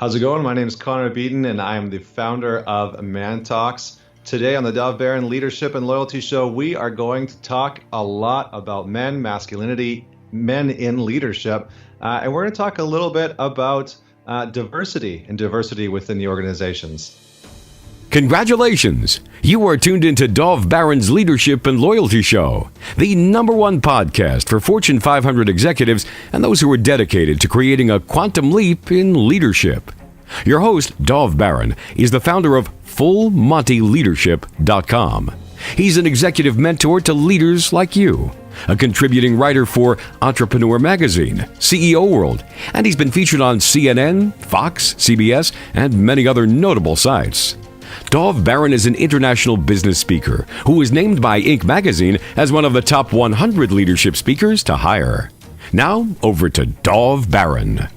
How's it going? My name is Connor Beaton, and I am the founder of ManTalks. Today on the Dove Baron Leadership and Loyalty Show, we are going to talk a lot about men, masculinity, men in leadership, and we're going to talk a little bit about diversity and diversity within the organizations. Congratulations! You are tuned into Dove Baron's Leadership and Loyalty Show, the #1 podcast for Fortune 500 executives and those who are dedicated to creating a quantum leap in leadership. Your host, Dove Baron, is the founder of FullMontyLeadership.com. He's an executive mentor to leaders like you, a contributing writer for Entrepreneur Magazine, CEO World, and he's been featured on CNN, Fox, CBS, and many other notable sites. Dove Baron is an international business speaker who was named by Inc. magazine as one of the top 100 leadership speakers to hire. Now, over to Dove Baron.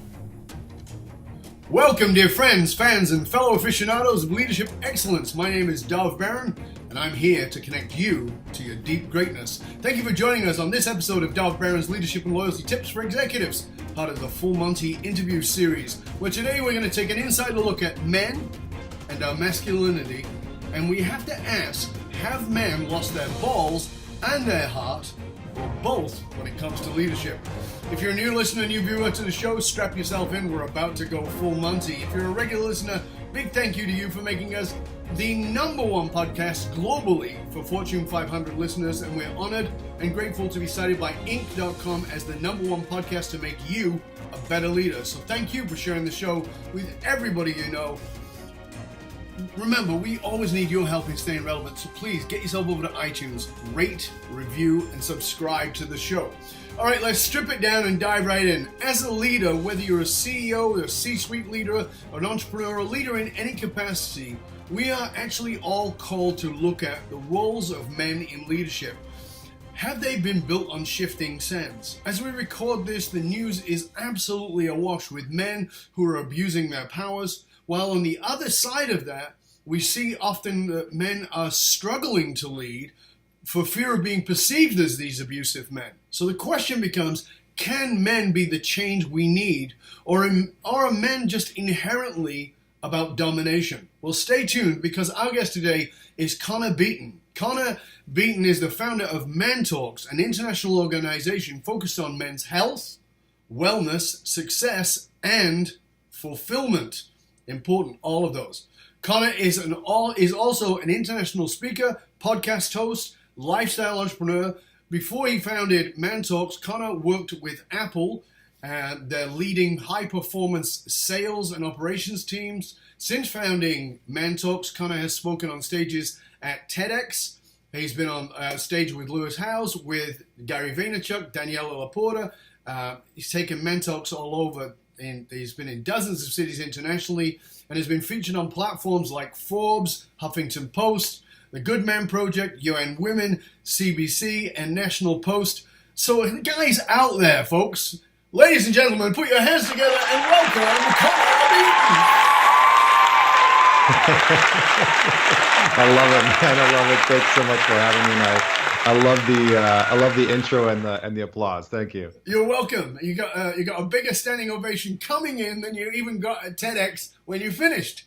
Welcome, dear friends, fans, and fellow aficionados of leadership excellence. My name is Dove Baron, and I'm here to connect you to your deep greatness. Thank you for joining us on this episode of Dove Baron's Leadership and Loyalty Tips for Executives, part of the Full Monty interview series, where today we're going to take an insider look at men and our masculinity, and we have to ask, have men lost their balls and their heart, or both, when it comes to leadership? If you're a new listener, new viewer to the show, strap yourself in. We're about to go full Monty. If you're a regular listener, big thank you to you for making us the #1 podcast globally for Fortune 500 listeners, and we're honored and grateful to be cited by Inc.com as the #1 podcast to make you a better leader. So thank you for sharing the show with everybody you know. Remember, we always need your help in staying relevant, so please get yourself over to iTunes, rate, review, and subscribe to the show. All right, let's strip it down and dive right in. As a leader, whether you're a CEO, a C-suite leader, or an entrepreneur, or a leader in any capacity, we are actually all called to look at the roles of men in leadership. Have they been built on shifting sands? As we record this, the news is absolutely awash with men who are abusing their powers, while on the other side of that, we see often that men are struggling to lead for fear of being perceived as these abusive men. So the question becomes, can men be the change we need, or are men just inherently about domination? Well, stay tuned, because our guest today is Connor Beaton. Connor Beaton is the founder of ManTalks, an international organization focused on men's health, wellness, success, and fulfillment. Important, all of those. Connor is also an international speaker, podcast host, lifestyle entrepreneur. Before he founded ManTalks, Connor worked with Apple, their leading high-performance sales and operations teams. Since founding ManTalks, Connor has spoken on stages at TEDx. He's been on stage with Lewis Howes, with Gary Vaynerchuk, Danielle LaPorte. He's taken ManTalks all over. He's been in dozens of cities internationally and has been featured on platforms like Forbes, Huffington Post, The Good Man Project, UN Women, CBC, and National Post. So the guy's out there, folks. Ladies and gentlemen, put your hands together and welcome Connor Beaton. I love it, man. I love it. Thanks so much for having me, Mike. I love the intro and the applause. Thank you. You're welcome. You got a bigger standing ovation coming in than you even got at TEDx when you finished.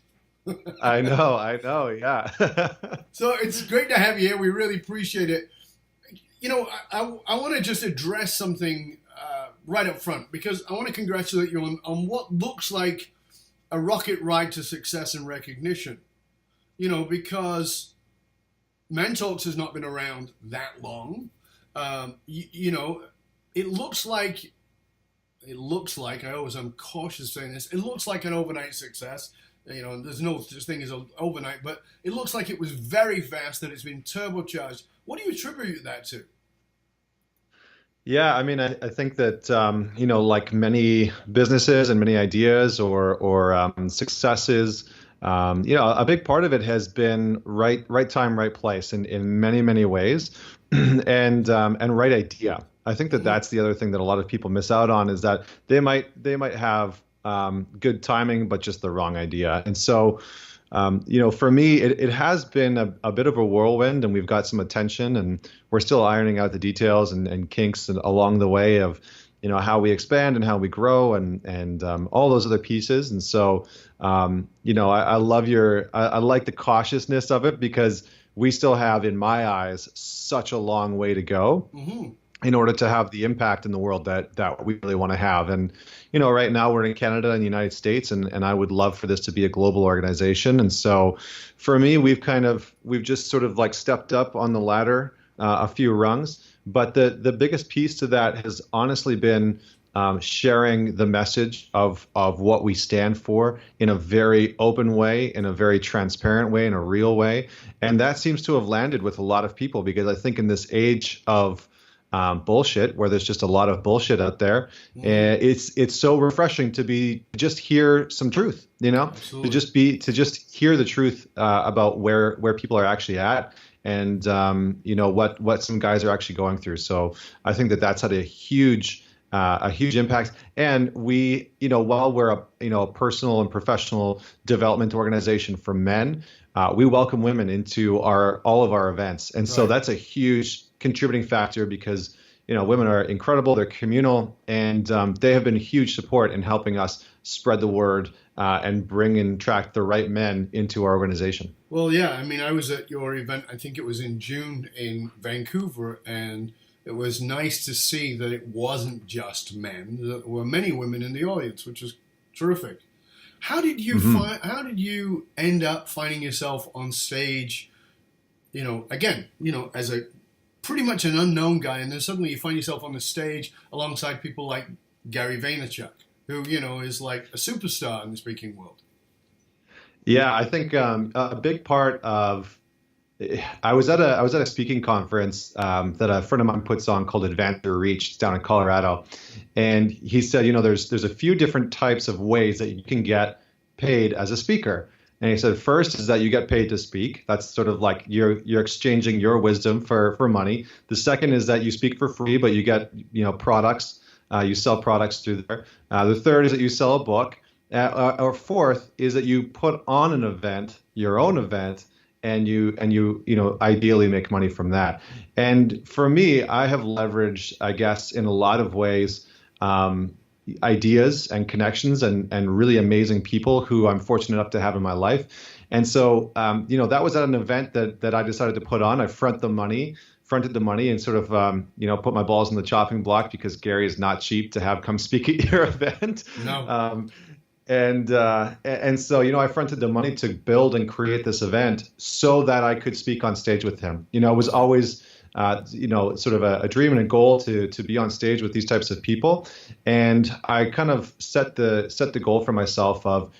I know, yeah. So it's great to have you here. We really appreciate it. You know, I want to just address something right up front, because I want to congratulate you on what looks like a rocket ride to success and recognition. You know, because ManTalks has not been around that long. You know, it looks like, I'm cautious saying this, it looks like an overnight success. You know, there's no such thing as an overnight, but it looks like it was very fast, that it's been turbocharged. What do you attribute that to? Yeah, I mean, I think that, you know, like many businesses and many ideas or successes, you know, a big part of it has been right time, right place in many, many ways, and right idea. I think that that's the other thing that a lot of people miss out on, is that they might have good timing, but just the wrong idea. And so, you know, for me, it has been a bit of a whirlwind, and we've got some attention, and we're still ironing out the details and kinks along the way of how we expand and how we grow and all those other pieces. And so, I love I like the cautiousness of it, because we still have, in my eyes, such a long way to go in order to have the impact in the world that we really want to have. And, right now we're in Canada and the United States, and I would love for this to be a global organization. And so for me, we've just sort of like stepped up on the ladder a few rungs. But the biggest piece to that has honestly been sharing the message of what we stand for in a very open way, in a very transparent way, in a real way. And that seems to have landed with a lot of people, because I think in this age of bullshit, where there's just a lot of bullshit out there, it's so refreshing to just hear some truth, Absolutely. to just hear the truth about where people are actually at, and what some guys are actually going through. So I think that's had a huge impact. And we, while we're a personal and professional development organization for men, we welcome women into all of our events. And so that's a huge contributing factor, because women are incredible, they're communal, and they have been huge support in helping us spread the word and bring and attract the right men into our organization. Well, yeah, I mean, I was at your event, I think it was in June in Vancouver, and it was nice to see that it wasn't just men. There were many women in the audience, which was terrific. How did you how did you end up finding yourself on stage, again, as a pretty much an unknown guy, and then suddenly you find yourself on the stage alongside people like Gary Vaynerchuk, who, is like a superstar in the speaking world? Yeah, I think a big part of I was at a speaking conference that a friend of mine puts on called Advance Your Reach down in Colorado, and he said, there's a few different types of ways that you can get paid as a speaker. And he said, first is that you get paid to speak. That's sort of like you're exchanging your wisdom for money. The second is that you speak for free, but you get products. You sell products through there. The third is that you sell a book. Or fourth is that you put on an event, your own event, and you ideally make money from that. And for me, I have leveraged, I guess, in a lot of ways, ideas and connections and really amazing people who I'm fortunate enough to have in my life. And so, that was at an event that I decided to put on. I fronted the money and sort of, put my balls in the chopping block, because Gary is not cheap to have come speak at your event. No. And so, I fronted the money to build and create this event so that I could speak on stage with him. It was always, sort of a dream and a goal to be on stage with these types of people. And I kind of set the goal for myself of,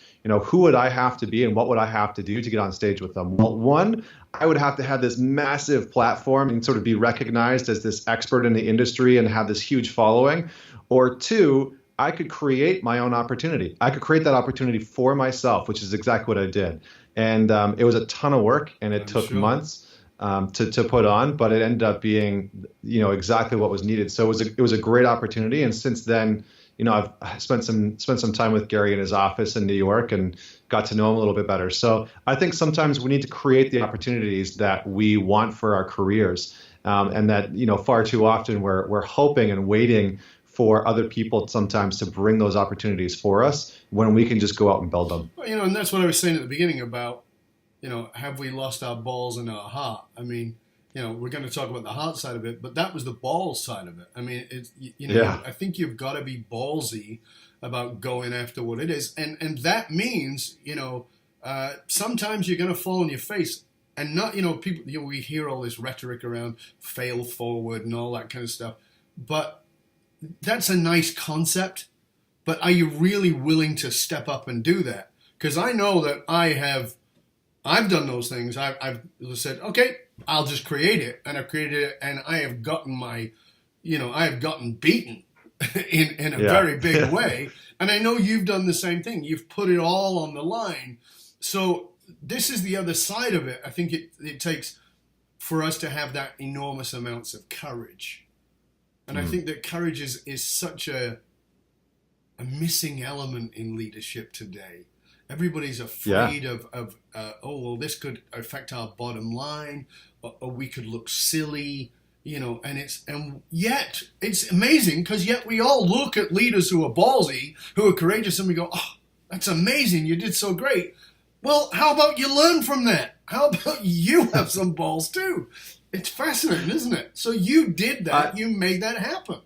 who would I have to be and what would I have to do to get on stage with them? Well, one, I would have to have this massive platform and sort of be recognized as this expert in the industry and have this huge following. Or two, I could create my own opportunity. I could create that opportunity for myself, which is exactly what I did. And it was a ton of work, and it took months to put on, but it ended up being, exactly what was needed. So it was a great opportunity. And since then, I've spent some time with Gary in his office in New York and got to know him a little bit better. So I think sometimes we need to create the opportunities that we want for our careers, and that, far too often we're hoping and waiting for other people sometimes to bring those opportunities for us when we can just go out and build them. Well, and that's what I was saying at the beginning about, have we lost our balls and our heart? I mean, we're going to talk about the heart side of it, but that was the balls side of it. I mean, it's, I think you've got to be ballsy about going after what it is. And that means, sometimes you're going to fall on your face. And not, people, we hear all this rhetoric around fail forward and all that kind of stuff. But that's a nice concept. But are you really willing to step up and do that? Because I know that I've done those things. I've said, okay, I'll just create it. And I've created it, and I have gotten I have gotten beaten in a very big way. And I know you've done the same thing. You've put it all on the line. So this is the other side of it. I think it takes for us to have that enormous amounts of courage. And I think that courage is such a missing element in leadership today. Everybody's afraid of this could affect our bottom line, or we could look silly, and yet it's amazing because yet we all look at leaders who are ballsy, who are courageous, and we go, oh, that's amazing, you did so great. Well, how about you learn from that? How about you have some balls too? It's fascinating, isn't it? So you did that, you made that happen.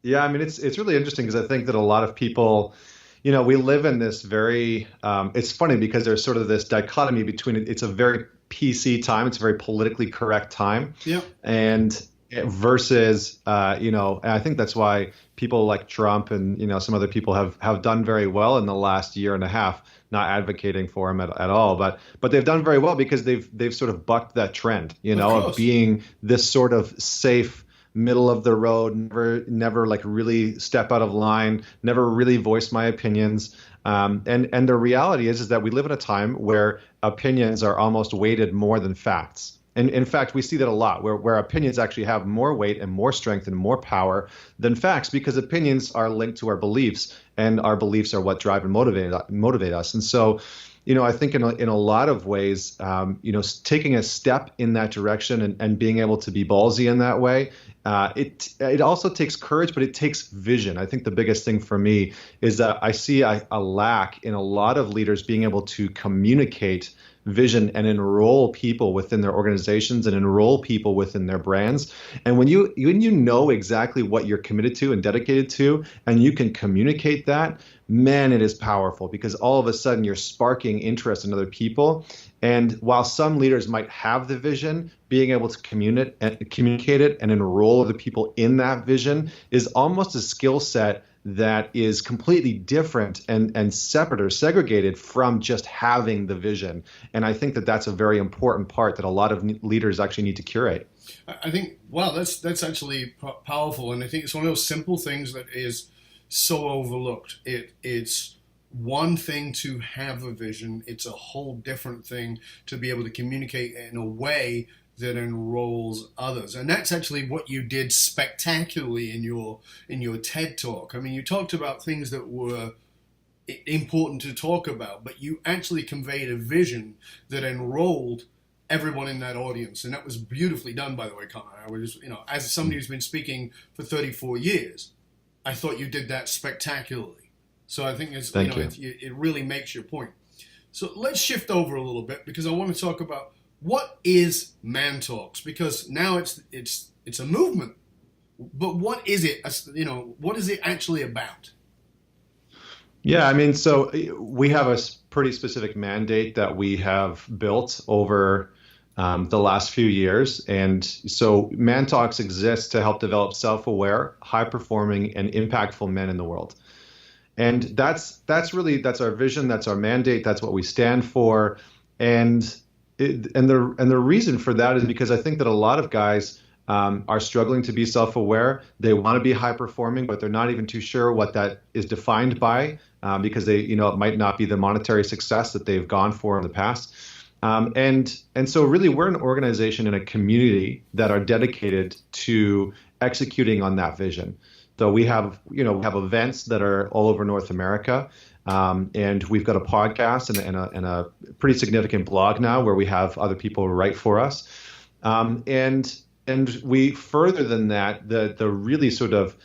Yeah, I mean, it's really interesting because I think that a lot of people, we live in this very, it's funny because there's sort of this dichotomy between it's a very PC time, it's a very politically correct time. Yeah. And versus, and I think that's why people like Trump and, some other people have done very well in the last year and a half, not advocating for him at all, but they've done very well because they've sort of bucked that trend, of being this sort of safe, middle of the road, never like really step out of line, never really voice my opinions. And the reality is that we live in a time where opinions are almost weighted more than facts. And in fact, we see that a lot where opinions actually have more weight and more strength and more power than facts because opinions are linked to our beliefs, and our beliefs are what drive and motivate us. And so, I think in a lot of ways, taking a step in that direction and being able to be ballsy in that way, it also takes courage, but it takes vision. I think the biggest thing for me is that I see a lack in a lot of leaders being able to communicate vision and enroll people within their organizations and enroll people within their brands. And when you know exactly what you're committed to and dedicated to, and you can communicate that, man, it is powerful because all of a sudden you're sparking interest in other people. And while some leaders might have the vision, being able to communicate it and enroll other people in that vision is almost a skill set that is completely different and separate or segregated from just having the vision. And I think that that's a very important part that a lot of leaders actually need to curate. I think, wow, that's actually powerful. And I think it's one of those simple things that is so overlooked. It's one thing to have a vision. It's a whole different thing to be able to communicate in a way that enrolls others. And that's actually what you did spectacularly in your TED Talk. I mean, you talked about things that were important to talk about, but you actually conveyed a vision that enrolled everyone in that audience. And that was beautifully done, by the way, Connor. I was, as somebody who's been speaking for 34 years, I thought you did that spectacularly. So I think it really makes your point. So let's shift over a little bit because I want to talk about what is ManTalks, because now it's a movement. But what is it? What is it actually about? Yeah, I mean, so we have a pretty specific mandate that we have built over the last few years. And so ManTalks exists to help develop self-aware, high-performing, and impactful men in the world. And that's our vision, that's our mandate, that's what we stand for. And the reason for that is because I think that a lot of guys are struggling to be self-aware. They want to be high-performing, but they're not even too sure what that is defined by because it might not be the monetary success that they've gone for in the past. And so really we're an organization and a community that are dedicated to executing on that vision. So we have events that are all over North America. And we've got a podcast and a pretty significant blog now where we have other people write for us. And we further than that, the really sort of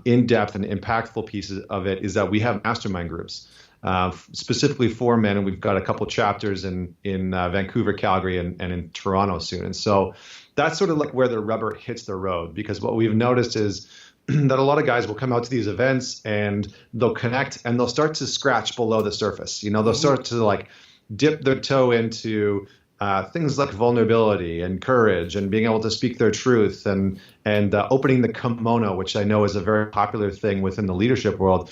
in-depth and impactful pieces of it is that we have mastermind groups specifically for men. And we've got a couple chapters in Vancouver, Calgary, and in Toronto soon. And so that's sort of like where the rubber hits the road, because what we've noticed is that a lot of guys will come out to these events and they'll connect and they'll start to scratch below the surface. They'll start to like dip their toe into things like vulnerability and courage and being able to speak their truth and opening the kimono, which I know is a very popular thing within the leadership world.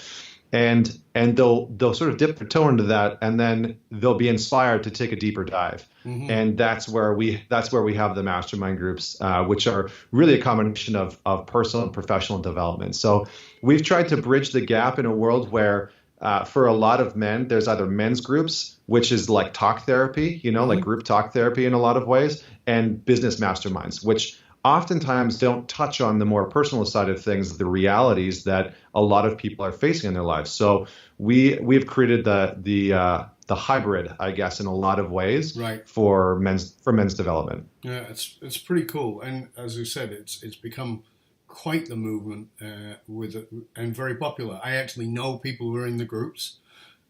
And they'll sort of dip their toe into that, and then they'll be inspired to take a deeper dive. Mm-hmm. And that's where we have the mastermind groups, which are really a combination of personal and professional development. So we've tried to bridge the gap in a world where for a lot of men, there's either men's groups, which is like talk therapy, like group talk therapy in a lot of ways, and business masterminds, which oftentimes don't touch on the more personal side of things, the realities that a lot of people are facing in their lives. So we've created the the hybrid, I guess, in a lot of ways, Right. for men's development. Yeah, it's pretty cool, and as you said, it's become quite the movement and very popular. I actually know people who are in the groups,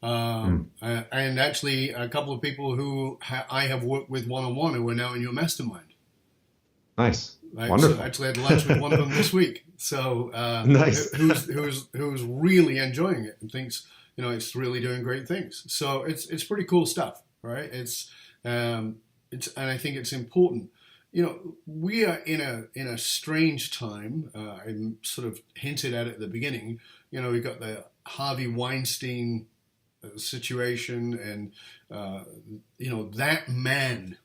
and actually a couple of people who I have worked with one-on-one who are now in your mastermind. Nice, I wonderful. actually had lunch with one of them this week. So nice. who's really enjoying it and thinks it's really doing great things. So it's pretty cool stuff, right? It's and I think it's important. We are in a strange time. I sort of hinted at it at the beginning. We've got the Harvey Weinstein situation, and that man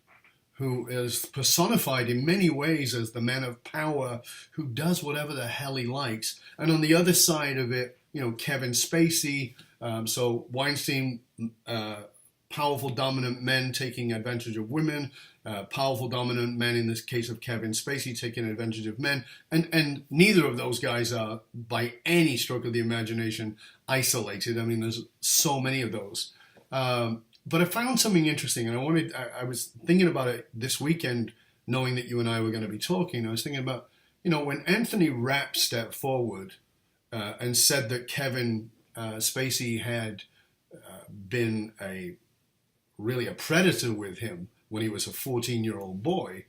who is personified in many ways as the man of power who does whatever the hell he likes. And on the other side of it, Kevin Spacey. So Weinstein, powerful, dominant men taking advantage of women, powerful, dominant men, in this case of Kevin Spacey, taking advantage of men. And neither of those guys are, by any stroke of the imagination, isolated. I mean, there's so many of those. But I found something interesting, and I was thinking about it this weekend, knowing that you and I were going to be talking. I was thinking about, when Anthony Rapp stepped forward and said that Kevin Spacey had been really a predator with him when he was a 14-year-old boy.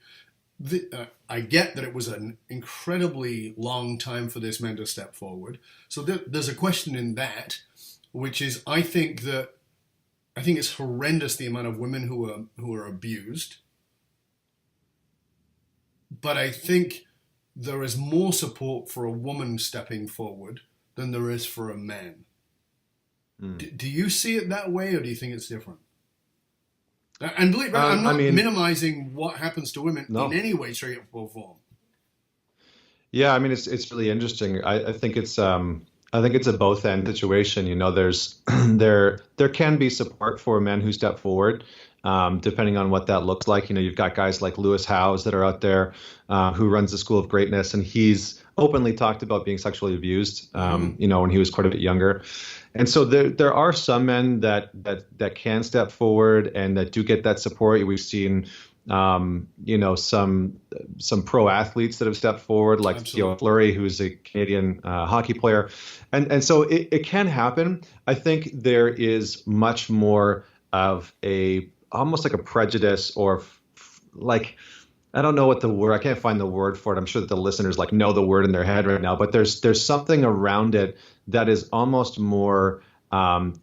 I get that it was an incredibly long time for this man to step forward. So there's a question in that, which is, I think it's horrendous the amount of women who are abused. But I think there is more support for a woman stepping forward than there is for a man. Do you see it that way, or do you think it's different? And believe me, I'm not minimizing what happens to women in any way, shape, or form. Yeah, I mean, it's really interesting. I think it's a both end situation. There's there can be support for men who step forward, depending on what that looks like. You've got guys like Lewis Howes that are out there, who runs the School of Greatness, and he's openly talked about being sexually abused, when he was quite a bit younger. And so there are some men that can step forward and that do get that support. We've seen, some pro athletes that have stepped forward, like Theo Fleury, who's a Canadian hockey player. And so it can happen. I think there is much more of almost like a prejudice, or like, I don't know what the word, I can't find the word for it. I'm sure that the listeners know the word in their head right now, but there's something around it that is almost more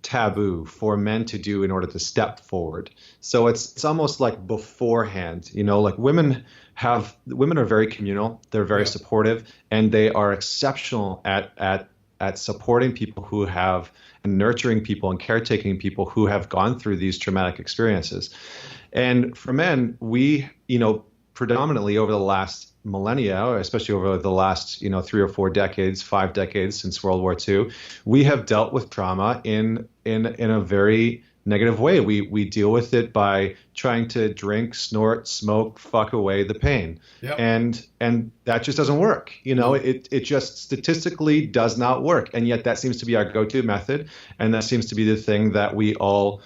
taboo for men to do in order to step forward. So it's almost like beforehand, like women are very communal, they're very supportive, and they are exceptional at supporting people who have, and nurturing people and caretaking people who have gone through these traumatic experiences. And for men, we, predominantly over the last millennia, especially over the last 3 or 4 decades, 5 decades since World War II, we have dealt with trauma in a very negative way. We deal with it by trying to drink, snort, smoke, fuck away the pain. Yep. And that just doesn't work. It just statistically does not work. And yet that seems to be our go-to method. And that seems to be the thing that we all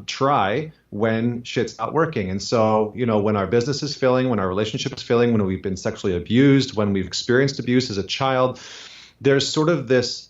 try when shit's not working. And so, when our business is failing, when our relationship is failing, when we've been sexually abused, when we've experienced abuse as a child, there's sort of this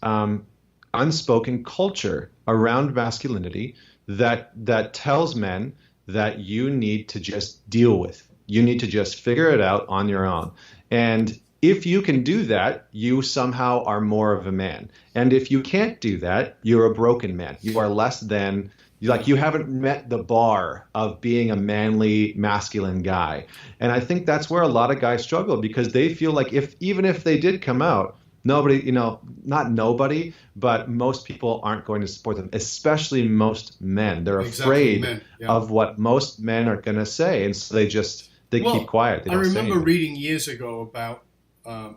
unspoken culture around masculinity that tells men that you need to just deal with. You need to just figure it out on your own. And if you can do that, you somehow are more of a man. And if you can't do that, you're a broken man. You are less than, you haven't met the bar of being a manly, masculine guy. And I think that's where a lot of guys struggle, because they feel like even if they did come out, nobody, not nobody, but most people aren't going to support them, especially most men. They're afraid of what most men are going to say. And so they keep quiet. They don't say anything. I remember reading years ago about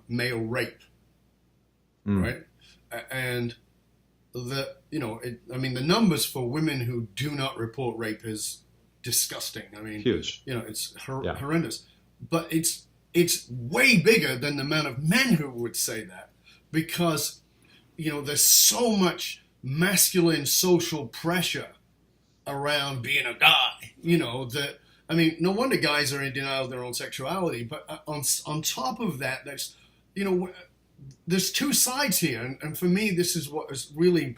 male rape, right? And the numbers for women who do not report rape is disgusting. I mean, huge. It's horrendous. But it's way bigger than the amount of men who would say that, because there's so much masculine social pressure around being a guy. I mean, no wonder guys are in denial of their own sexuality. But on top of that, there's two sides here. And for me, this is what has really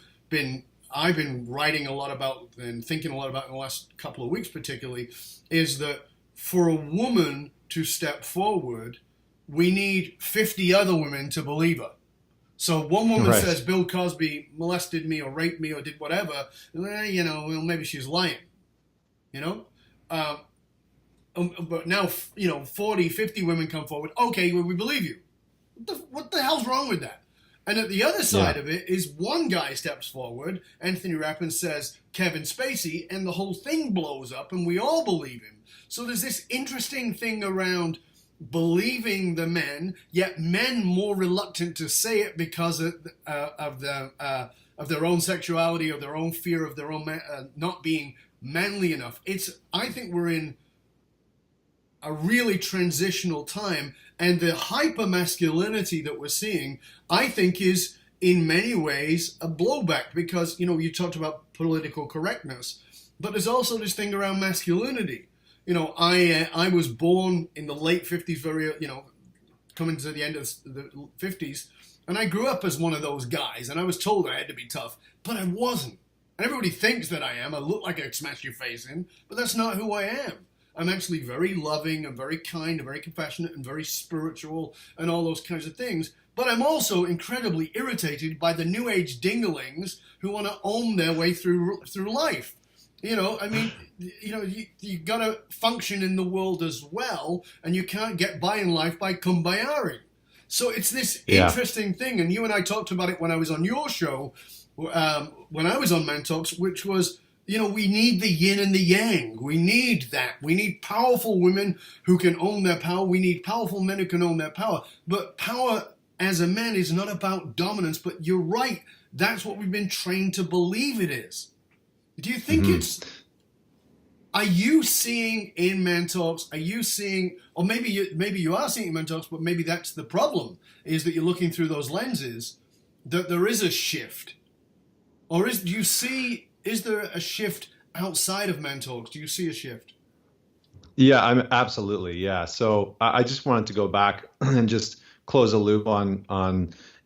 I've been writing a lot about and thinking a lot about in the last couple of weeks particularly, is that for a woman to step forward, we need 50 other women to believe her. So one woman says Bill Cosby molested me or raped me or did whatever, maybe she's lying, but now, 40, 50 women come forward. Okay, well, we believe you. What the hell's wrong with that? And at the other side of it is one guy steps forward, Anthony Rappin says Kevin Spacey, and the whole thing blows up and we all believe him. So there's this interesting thing around believing the men, yet men more reluctant to say it because of their own sexuality or their own fear of their own not being manly enough. I think we're in a really transitional time, and the hyper masculinity that we're seeing, I think, is in many ways a blowback, because you talked about political correctness, but there's also this thing around masculinity. I was born in the late 50s, very coming to the end of the 50s, and I grew up as one of those guys, and I was told I had to be tough, but I wasn't. And everybody thinks that I am. I look like I smash your face in, but that's not who I am. I'm actually very loving and very kind and very compassionate and very spiritual and all those kinds of things. But I'm also incredibly irritated by the new age dinglings who want to own their way through life. You got to function in the world as well, and you can't get by in life by kumbayaring. So it's this interesting thing, and you and I talked about it when I was on your show, when I was on ManTalks, which was, we need the yin and the yang. We need that. We need powerful women who can own their power. We need powerful men who can own their power. But power as a man is not about dominance. But you're right. That's what we've been trained to believe it is. Do you think are you seeing in ManTalks, or maybe you are seeing in ManTalks, but maybe that's the problem, is that you're looking through those lenses, that there is a shift? Or is there a shift outside of ManTalks? Do you see a shift? Yeah, absolutely. Yeah. So I just wanted to go back and just close a loop on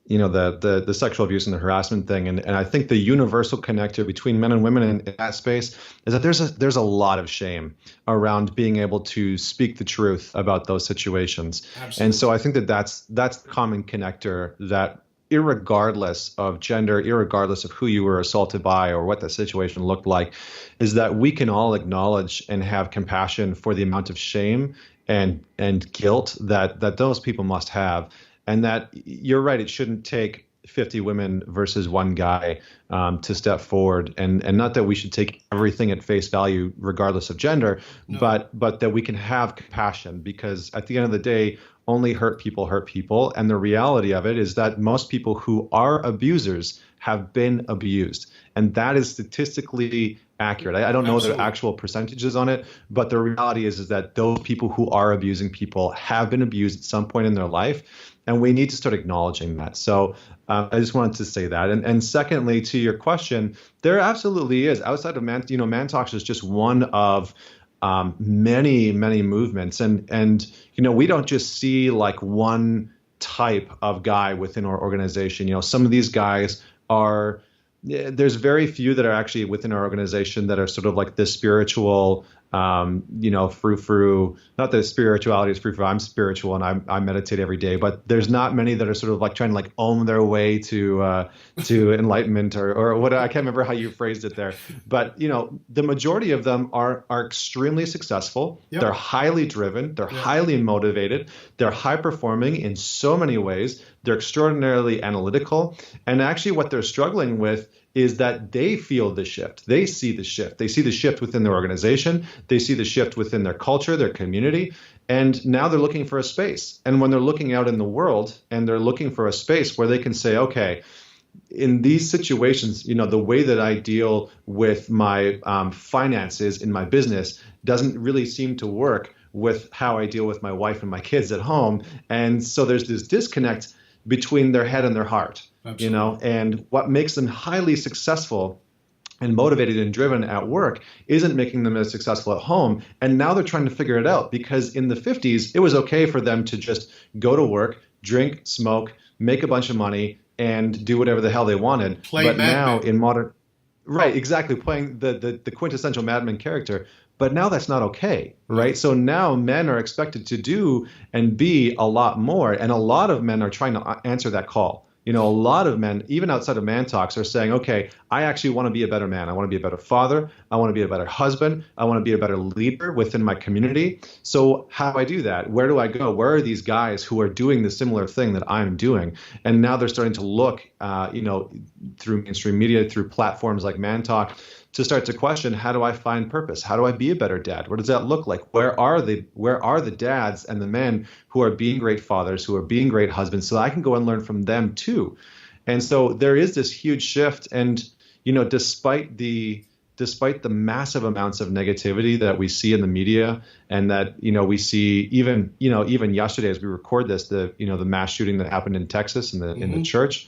the sexual abuse and the harassment thing. And I think the universal connector between men and women in that space is that there's a lot of shame around being able to speak the truth about those situations. Absolutely. And so I think that's the common connector, that irregardless of gender, irregardless of who you were assaulted by or what the situation looked like, is that we can all acknowledge and have compassion for the amount of shame and guilt that those people must have. And that you're right, it shouldn't take 50 women versus one guy to step forward, and not that we should take everything at face value regardless of gender, no. but that we can have compassion, because at the end of the day, only hurt people, and the reality of it is that most people who are abusers have been abused, and that is statistically accurate. I don't know the actual percentages on it, but the reality is that those people who are abusing people have been abused at some point in their life, and we need to start acknowledging that. So I just wanted to say that. And secondly, to your question, there absolutely is, outside of ManTalks is just one of many movements, and we don't just see like one type of guy within our organization. Some of these guys there's very few that are actually within our organization that are sort of like the spiritual, frou-frou. Not that spirituality is frou-frou. I'm spiritual and I meditate every day, but there's not many that are sort of like trying to like own their way to enlightenment or what, I can't remember how you phrased it there. But the majority of them are extremely successful. Yep. They're highly driven. They're highly motivated. They're high performing in so many ways. They're extraordinarily analytical. And actually what they're struggling with is that they feel the shift. They see the shift. They see the shift within their organization. They see the shift within their culture, their community. And now they're looking for a space. And when they're looking out in the world and they're looking for a space where they can say, okay, in these situations, the way that I deal with my finances in my business doesn't really seem to work with how I deal with my wife and my kids at home. And so there's this disconnect between their head and their heart. Absolutely. And what makes them highly successful and motivated and driven at work isn't making them as successful at home. And now they're trying to figure it out, because in the 50s, it was okay for them to just go to work, drink, smoke, make a bunch of money, and do whatever the hell they wanted. But now in modern, right, exactly, playing the quintessential Mad Men character. But now that's not okay, right? So now men are expected to do and be a lot more. And a lot of men are trying to answer that call. A lot of men, even outside of ManTalks, are saying, okay, I actually want to be a better man. I want to be a better father. I want to be a better husband. I want to be a better leader within my community. So how do I do that? Where do I go? Where are these guys who are doing the similar thing that I'm doing? And now they're starting to look, through mainstream media, through platforms like ManTalk, to start to question, how do I find purpose? How do I be a better dad? What does that look like? Where are the dads and the men who are being great fathers, who are being great husbands, so I can go and learn from them too? And so there is this huge shift. And, despite the massive amounts of negativity that we see in the media, and that, we see even yesterday as we record this, the mass shooting that happened in Texas in the church,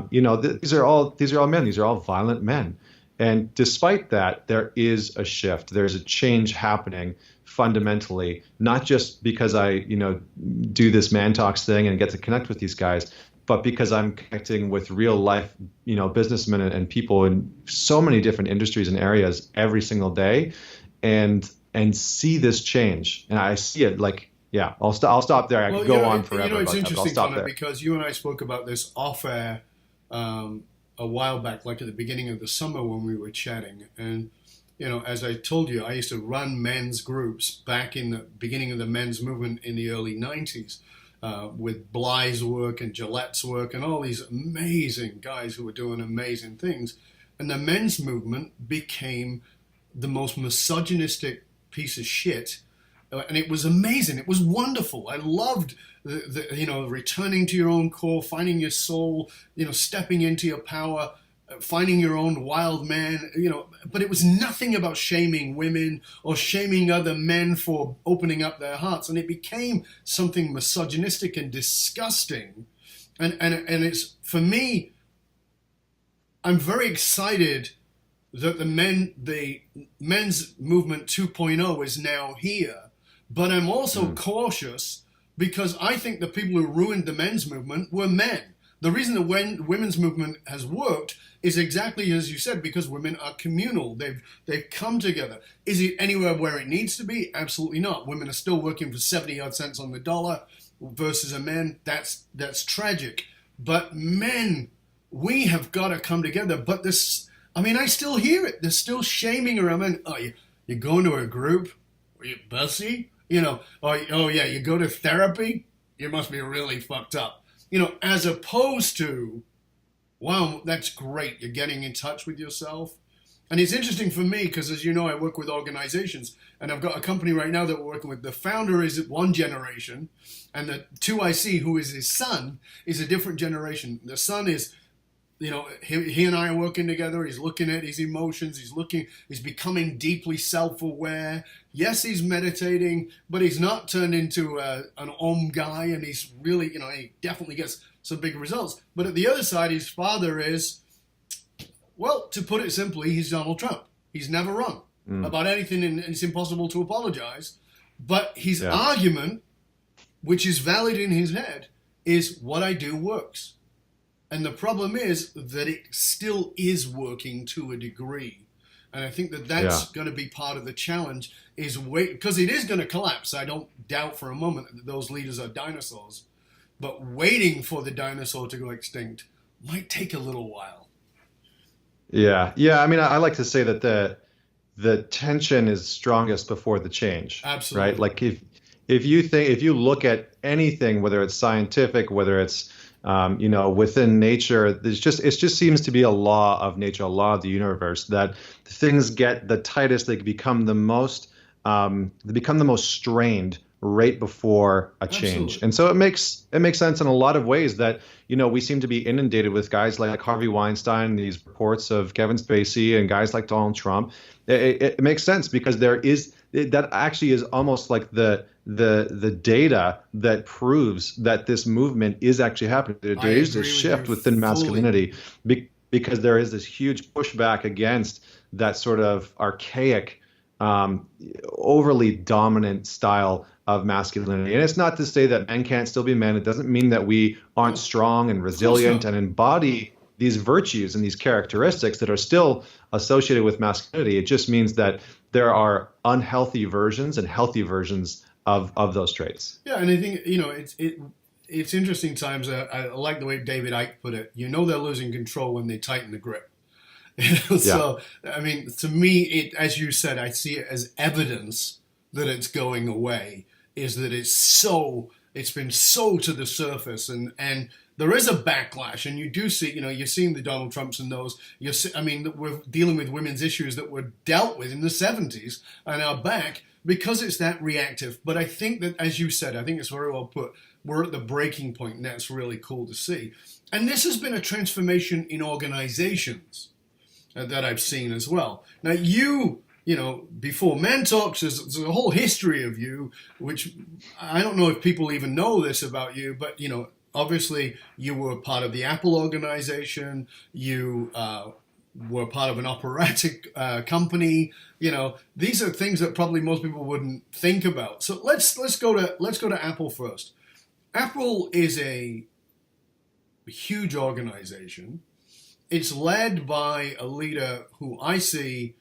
these are all men. These are all violent men. And despite that, there is a shift. There's a change happening fundamentally, not just because I, do this ManTalks thing and get to connect with these guys, but because I'm connecting with real life, businessmen and people in so many different industries and areas every single day, and see this change. And I see it like, yeah, I'll stop there. I could go on forever. It's but interesting, I'll stop Connor, there. because you and I spoke about this off air a while back, like at the beginning of the summer when we were chatting. And, as I told you, I used to run men's groups back in the beginning of the men's movement in the early 90s with Bly's work and Gillette's work and all these amazing guys who were doing amazing things. And the men's movement became the most misogynistic piece of shit. And it was amazing. It was wonderful. I loved the returning to your own core, finding your soul, stepping into your power, finding your own wild man, but it was nothing about shaming women or shaming other men for opening up their hearts. And it became something misogynistic and disgusting. And it's, for me, I'm very excited that the men's movement 2.0 is now here. But I'm also cautious, because I think the people who ruined the men's movement were men. The reason the women's movement has worked is exactly as you said, because women are communal. They've come together. Is it anywhere where it needs to be? Absolutely not. Women are still working for 70-odd cents on the dollar versus a man. That's tragic. But men, we have got to come together. But I still hear it. There's still shaming around men. Oh, you're going to a group? Are you bussy? Oh yeah, you go to therapy? You must be really fucked up. As opposed to, wow, that's great. You're getting in touch with yourself. And it's interesting for me because, as you know, I work with organizations, and I've got a company right now that we're working with. The founder is one generation, and the two I see, who is his son, is a different generation. The son is, he and I are working together. He's looking at his emotions. He's becoming deeply self-aware. Yes, he's meditating, but he's not turned into an Om guy, and he's really, he definitely gets some big results. But at the other side, his father is, well, to put it simply, he's Donald Trump. He's never wrong about anything, and it's impossible to apologize. But his argument, which is valid in his head, is what I do works. And the problem is that it still is working to a degree. And I think that's going to be part of the challenge, is because it is going to collapse. I don't doubt for a moment that those leaders are dinosaurs. But waiting for the dinosaur to go extinct might take a little while. Yeah. I like to say that the tension is strongest before the change. Absolutely. Right? Like if you look at anything, whether it's scientific, whether it's within nature, it just seems to be a law of nature, a law of the universe, that things get the tightest, they become the most strained right before a change. Absolutely. And so it makes sense in a lot of ways that, we seem to be inundated with guys like Harvey Weinstein, these reports of Kevin Spacey, and guys like Donald Trump. It makes sense because that actually is almost like the data that proves that this movement is actually happening. There is a shift within masculinity because there is this huge pushback against that sort of archaic, overly dominant style of masculinity. And it's not to say that men can't still be men. It doesn't mean that we aren't strong and resilient and embody these virtues and these characteristics that are still associated with masculinity. It just means that there are unhealthy versions and healthy versions of those traits. Yeah, and I think, it's interesting times. I like the way David Icke put it. They're losing control when they tighten the grip. So, I mean, to me, as you said, I see it as evidence that it's going away, is that it's been so to the surface, and there is a backlash, and you do see, you're seeing the Donald Trumps and those, we're dealing with women's issues that were dealt with in the 70s and are back because it's that reactive. But I think that, as you said, I think it's very well put, we're at the breaking point, and that's really cool to see. And this has been a transformation in organizations that I've seen as well. Now, before ManTalks, there's a whole history of you, which I don't know if people even know this about you, but, obviously you were part of the Apple organization. You were part of an operatic company. These are things that probably most people wouldn't think about. So let's go to Apple first. Apple is a huge organization. It's led by a leader who I see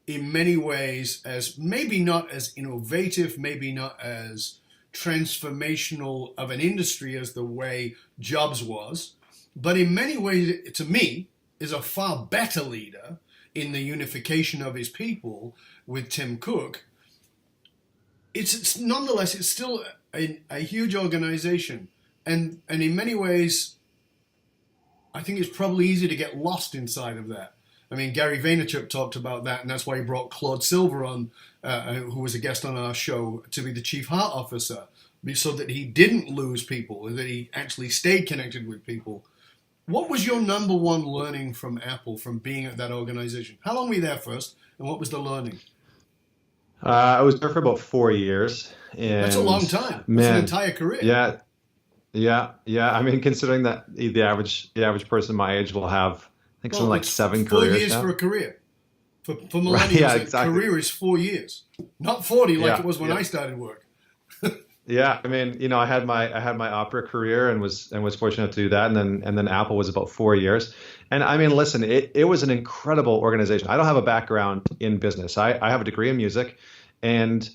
in many ways as maybe not as innovative, maybe not as transformational of an industry as the way Jobs was, but in many ways, to me, is a far better leader in the unification of his people with Tim Cook. It's nonetheless, it's still a huge organization, and in many ways, I think it's probably easy to get lost inside of that. I mean, Gary Vaynerchuk talked about that, and that's why he brought Claude Silver on, who was a guest on our show, to be the chief heart officer, so that he didn't lose people, and that he actually stayed connected with people. What was your number one learning from Apple, from being at that organization? How long were you there first, and what was the learning? I was there for about 4 years. And that's a long time. That's an entire career. Yeah. I mean, considering that the average person my age will have, I think, something like 7 careers. 4 years now for a career. For millennials, right, exactly. A career is 4 years, not 40 like it was when I started work. Yeah, I mean, I had my opera career and was fortunate to do that, and then Apple was about 4 years. And I mean, listen, it was an incredible organization. I don't have a background in business. I have a degree in music, and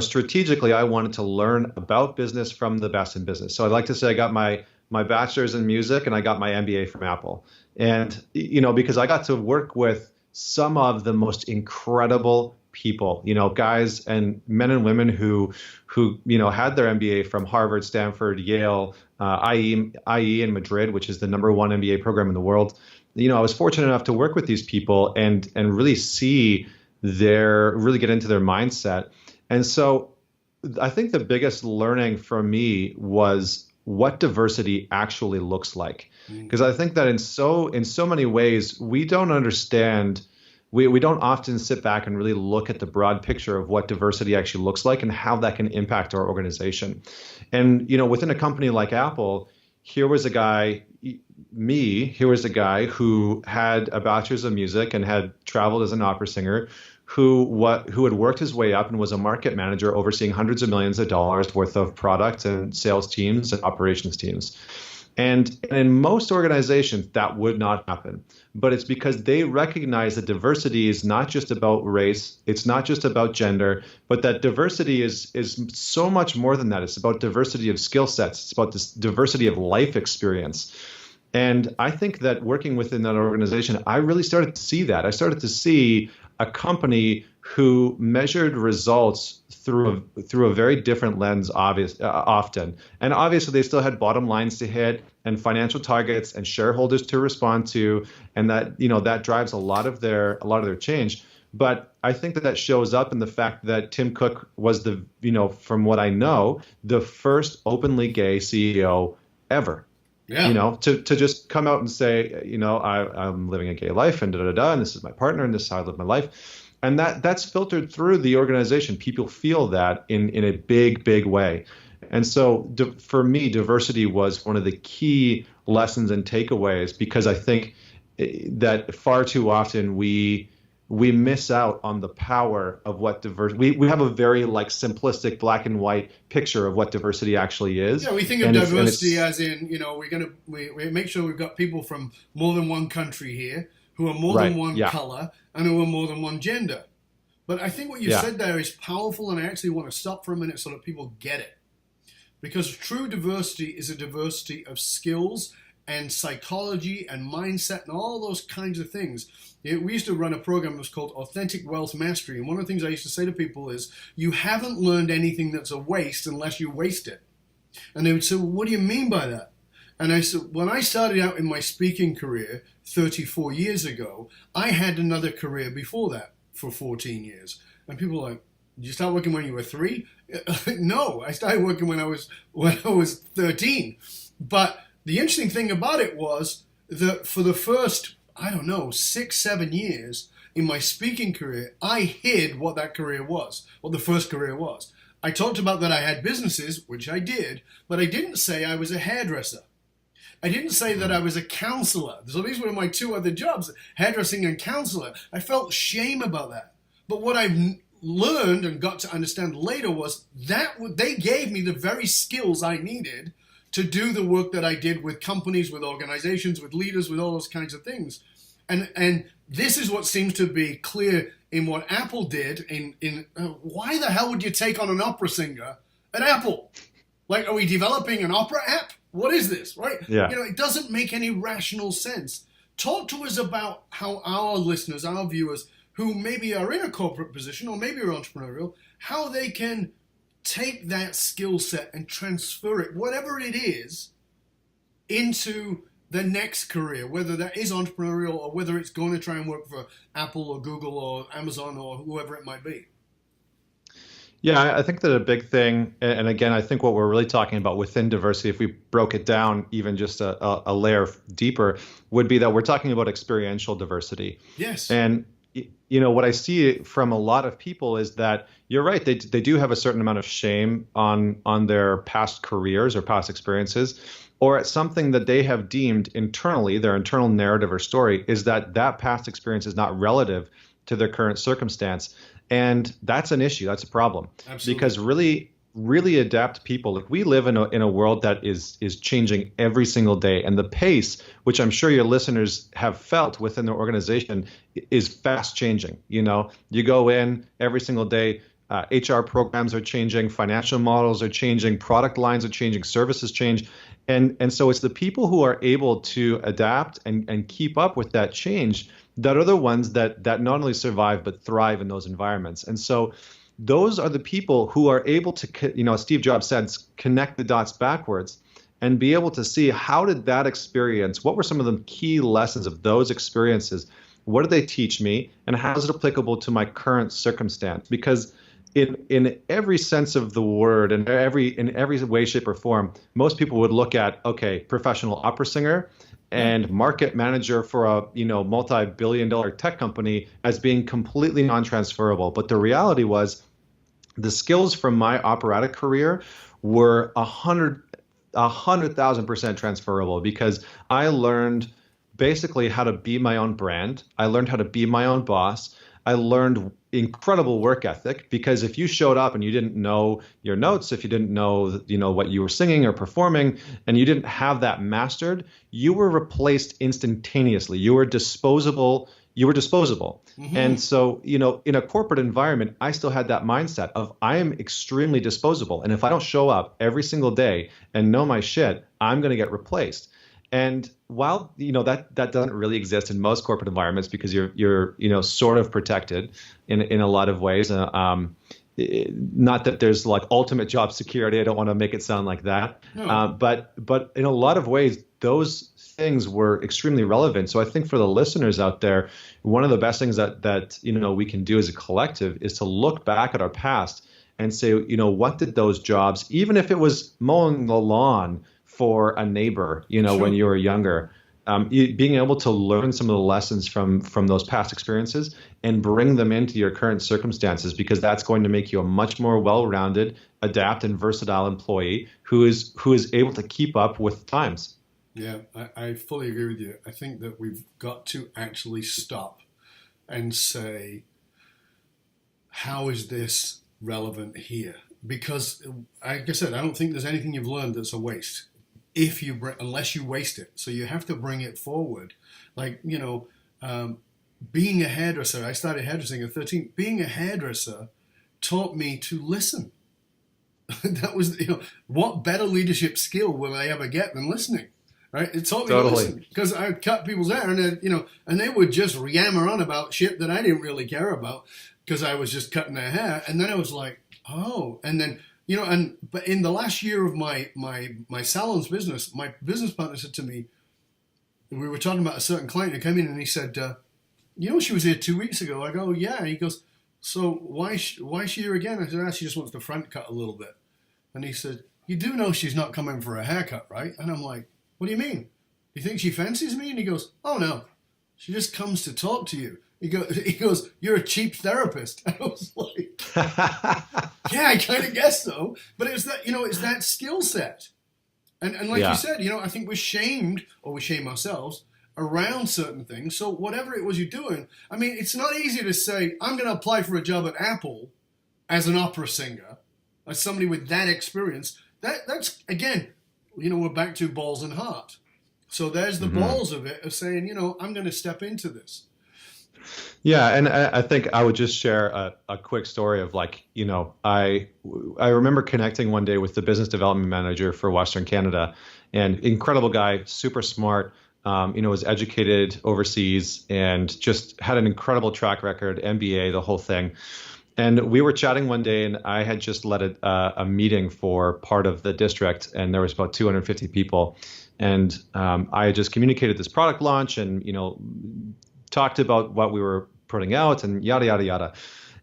strategically, I wanted to learn about business from the best in business. So I'd like to say I got my bachelor's in music and I got my MBA from Apple. And, because I got to work with some of the most incredible people, guys and men and women who had their MBA from Harvard, Stanford, Yale, IE in Madrid, which is the #1 MBA program in the world. I was fortunate enough to work with these people and really really get into their mindset. And so I think the biggest learning for me was what diversity actually looks like. Because I think that in so many ways, we don't understand, we don't often sit back and really look at the broad picture of what diversity actually looks like and how that can impact our organization. And, within a company like Apple, here was a guy who had a bachelor's of music and had traveled as an opera singer, who had worked his way up and was a market manager overseeing hundreds of millions of dollars worth of product and sales teams and operations teams. And in most organizations, that would not happen. But it's because they recognize that diversity is not just about race, it's not just about gender, but that diversity is so much more than that. It's about diversity of skill sets. It's about this diversity of life experience. And I think that working within that organization, I really started to see that. I started to see a company who measured results through a very different lens, often. And obviously, they still had bottom lines to hit and financial targets and shareholders to respond to, and that drives a lot of their change. But I think that shows up in the fact that Tim Cook was from what I know, the first openly gay CEO ever. Yeah. To just come out and say, I'm living a gay life and and this is my partner and this is how I live my life. And that's filtered through the organization. People feel that in a big, big way. And so for me, diversity was one of the key lessons and takeaways, because I think that far too often we miss out on the power of what diversity. We have a very like simplistic black and white picture of what diversity actually is. Yeah, we think of diversity as in, we make sure we've got people from more than one country here, who are more than one color, and who are more than one gender. But I think what you said there is powerful, and I actually want to stop for a minute so that people get it. Because true diversity is a diversity of skills and psychology and mindset and all those kinds of things. We used to run a program that was called Authentic Wealth Mastery. And one of the things I used to say to people is, you haven't learned anything that's a waste unless you waste it. And they would say, well, what do you mean by that? And I said, when I started out in my speaking career 34 years ago, I had another career before that for 14 years. And people were like, did you start working when you were 3? No, I started working when I was 13. But the interesting thing about it was that for the first, 6-7 years in my speaking career, I hid what that career was, what the first career was. I talked about that I had businesses, which I did, but I didn't say I was a hairdresser. I didn't say that I was a counselor. So these were my 2 other jobs, hairdressing and counselor. I felt shame about that. But what I've learned and got to understand later was that they gave me the very skills I needed to do the work that I did with companies, with organizations, with leaders, with all those kinds of things. And this is what seems to be clear in what Apple did. Why the hell would you take on an opera singer at Apple? Like, are we developing an opera app? What is this, right? Yeah. It doesn't make any rational sense. Talk to us about how our listeners, our viewers, who maybe are in a corporate position or maybe are entrepreneurial, how they can take that skill set and transfer it, whatever it is, into the next career, whether that is entrepreneurial or whether it's going to try and work for Apple or Google or Amazon or whoever it might be. Yeah, I think that a big thing, and again, I think what we're really talking about within diversity, if we broke it down even just a layer deeper, would be that we're talking about experiential diversity. Yes. And what I see from a lot of people is that you're right. They do have a certain amount of shame on their past careers or past experiences, or at something that they have deemed internally, their internal narrative or story is that past experience is not relative to their current circumstance. And that's an issue. That's a problem. Absolutely. Because really adept people, like we live in a world that is changing every single day, and the pace, which I'm sure your listeners have felt within their organization, is fast changing. You go in every single day, HR programs are changing, financial models are changing, product lines are changing, services change, and so it's the people who are able to adapt and keep up with that change that are the ones that not only survive but thrive in those environments. And so those are the people who are able to, Steve Jobs said, connect the dots backwards and be able to see how did that experience, what were some of the key lessons of those experiences, what did they teach me, and how is it applicable to my current circumstance? Because in every sense of the word, in every way, shape, or form, most people would look at, okay, professional opera singer and market manager for a multi-billion-dollar tech company as being completely non-transferable. But the reality was, the skills from my operatic career were 100,000% transferable, because I learned basically how to be my own brand. I learned how to be my own boss. I learned incredible work ethic, because if you showed up and you didn't know your notes, if you didn't know, what you were singing or performing, and you didn't have that mastered, you were replaced instantaneously. You were disposable. Mm-hmm. And so, in a corporate environment, I still had that mindset of I am extremely disposable. And if I don't show up every single day and know my shit, I'm going to get replaced. And while that doesn't really exist in most corporate environments, because you're sort of protected in a lot of ways. Not that there's like ultimate job security. I don't want to make it sound like that. No. But in a lot of ways, those things were extremely relevant. So I think for the listeners out there, one of the best things that we can do as a collective is to look back at our past and say, what did those jobs, even if it was mowing the lawn for a neighbor, sure, when you were younger, being able to learn some of the lessons from those past experiences and bring them into your current circumstances, because that's going to make you a much more well-rounded, adapt, and versatile employee who is able to keep up with times. Yeah, I fully agree with you. I think that we've got to actually stop and say, how is this relevant here? Because, like I said, I don't think there's anything you've learned that's a waste unless you waste it. So you have to bring it forward. Like, being a hairdresser, I started hairdressing at 13. Being a hairdresser taught me to listen. That was, what better leadership skill will I ever get than listening? Right? It taught me to listen, because I would cut people's hair and they would just yammer on about shit that I didn't really care about because I was just cutting their hair. And then I was like, oh, and then, but in the last year of my salon's business, my business partner said to me, we were talking about a certain client who came in and he said, she was here 2 weeks ago. I go, yeah. And he goes, so why is she here again? I said, she just wants the front cut a little bit. And he said, you do know she's not coming for a haircut, right? And I'm like, what do you mean? You think she fancies me? And he goes, oh no, she just comes to talk to you. He goes, you're a cheap therapist. And I was like, yeah, I kind of guess so. But it's that, it's that skill set. And like you said, I think we're shamed, or we shame ourselves around certain things. So whatever it was you're doing, I mean, it's not easy to say, I'm going to apply for a job at Apple as an opera singer, as somebody with that experience. That's, again, we're back to balls and heart. So there's the balls of it, of saying, I'm going to step into this. Yeah, and I think I would just share a quick story of I remember connecting one day with the business development manager for Western Canada, and incredible guy, super smart, was educated overseas and just had an incredible track record, MBA, the whole thing. And we were chatting one day, and I had just led a meeting for part of the district, and there was about 250 people. And I had just communicated this product launch and, talked about what we were putting out and yada, yada, yada.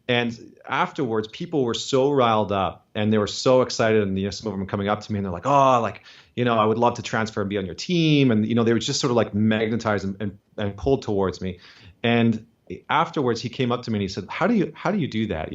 And afterwards, people were so riled up and they were so excited. And some of them coming up to me and they're like, oh, I would love to transfer and be on your team. And, they were just sort of like magnetized and pulled towards me. And afterwards, he came up to me and he said, how do you do that?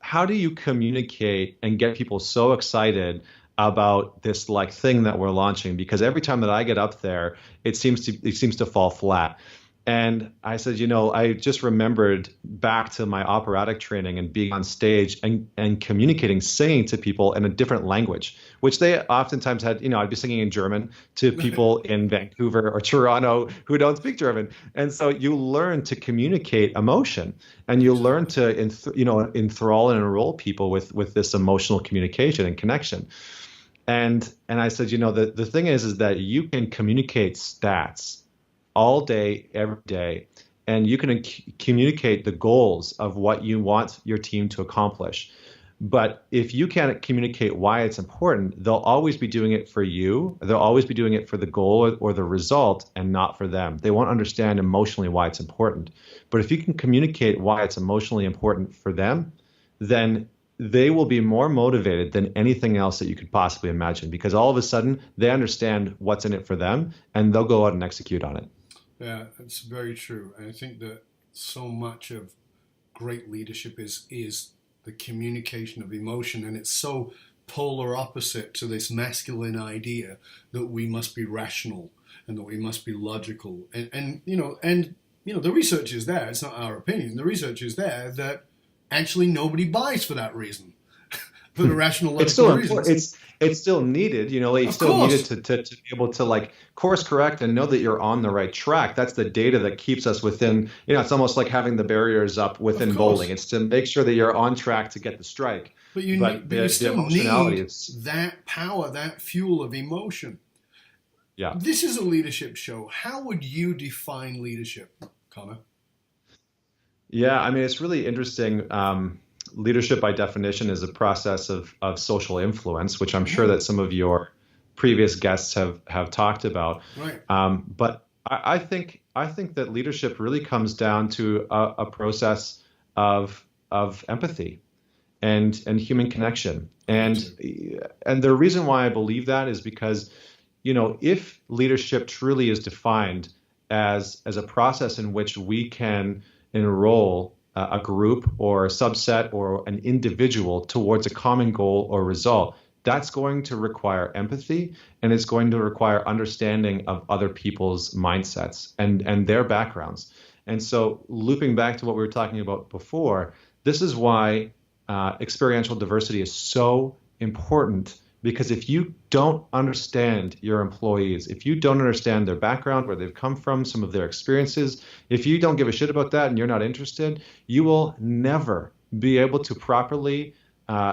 How do you communicate and get people so excited about this thing that we're launching? Because every time that I get up there, it seems to fall flat. And I said, I just remembered back to my operatic training and being on stage and communicating, singing to people in a different language, which they oftentimes had, I'd be singing in German to people in Vancouver or Toronto who don't speak German. And so you learn to communicate emotion, and you learn to, enthrall and enroll people with this emotional communication and connection. And I said, the thing is that you can communicate stats all day, every day, and you can communicate the goals of what you want your team to accomplish. But if you can't communicate why it's important, they'll always be doing it for you. They'll always be doing it for the goal or the result and not for them. They won't understand emotionally why it's important. But if you can communicate why it's emotionally important for them, then they will be more motivated than anything else that you could possibly imagine, because all of a sudden they understand what's in it for them and they'll go out and execute on it. Yeah, that's very true. And I think that so much of great leadership is the communication of emotion, and it's so polar opposite to this masculine idea that we must be rational and that we must be logical. And the research is there. It's not our opinion. The research is there that actually nobody buys for that reason. For the rational, logical reasons. It's still needed, it's still needed to be able to course correct and know that you're on the right track. That's the data that keeps us within, it's almost like having the barriers up within bowling. It's to make sure that you're on track to get the strike. But you still need that power, that fuel of emotion. Yeah. This is a leadership show. How would you define leadership, Connor? Yeah, it's really interesting. Leadership, by definition, is a process of social influence, which I'm sure that some of your previous guests have talked about. Right. But I think that leadership really comes down to a process of empathy and human connection. And the reason why I believe that is because, if leadership truly is defined as a process in which we can enroll a group or a subset or an individual towards a common goal or result, that's going to require empathy, and it's going to require understanding of other people's mindsets and their backgrounds. And so looping back to what we were talking about before, this is why experiential diversity is so important, because if you don't understand your employees, if you don't understand their background, where they've come from, some of their experiences, if you don't give a shit about that and you're not interested, you will never be able to properly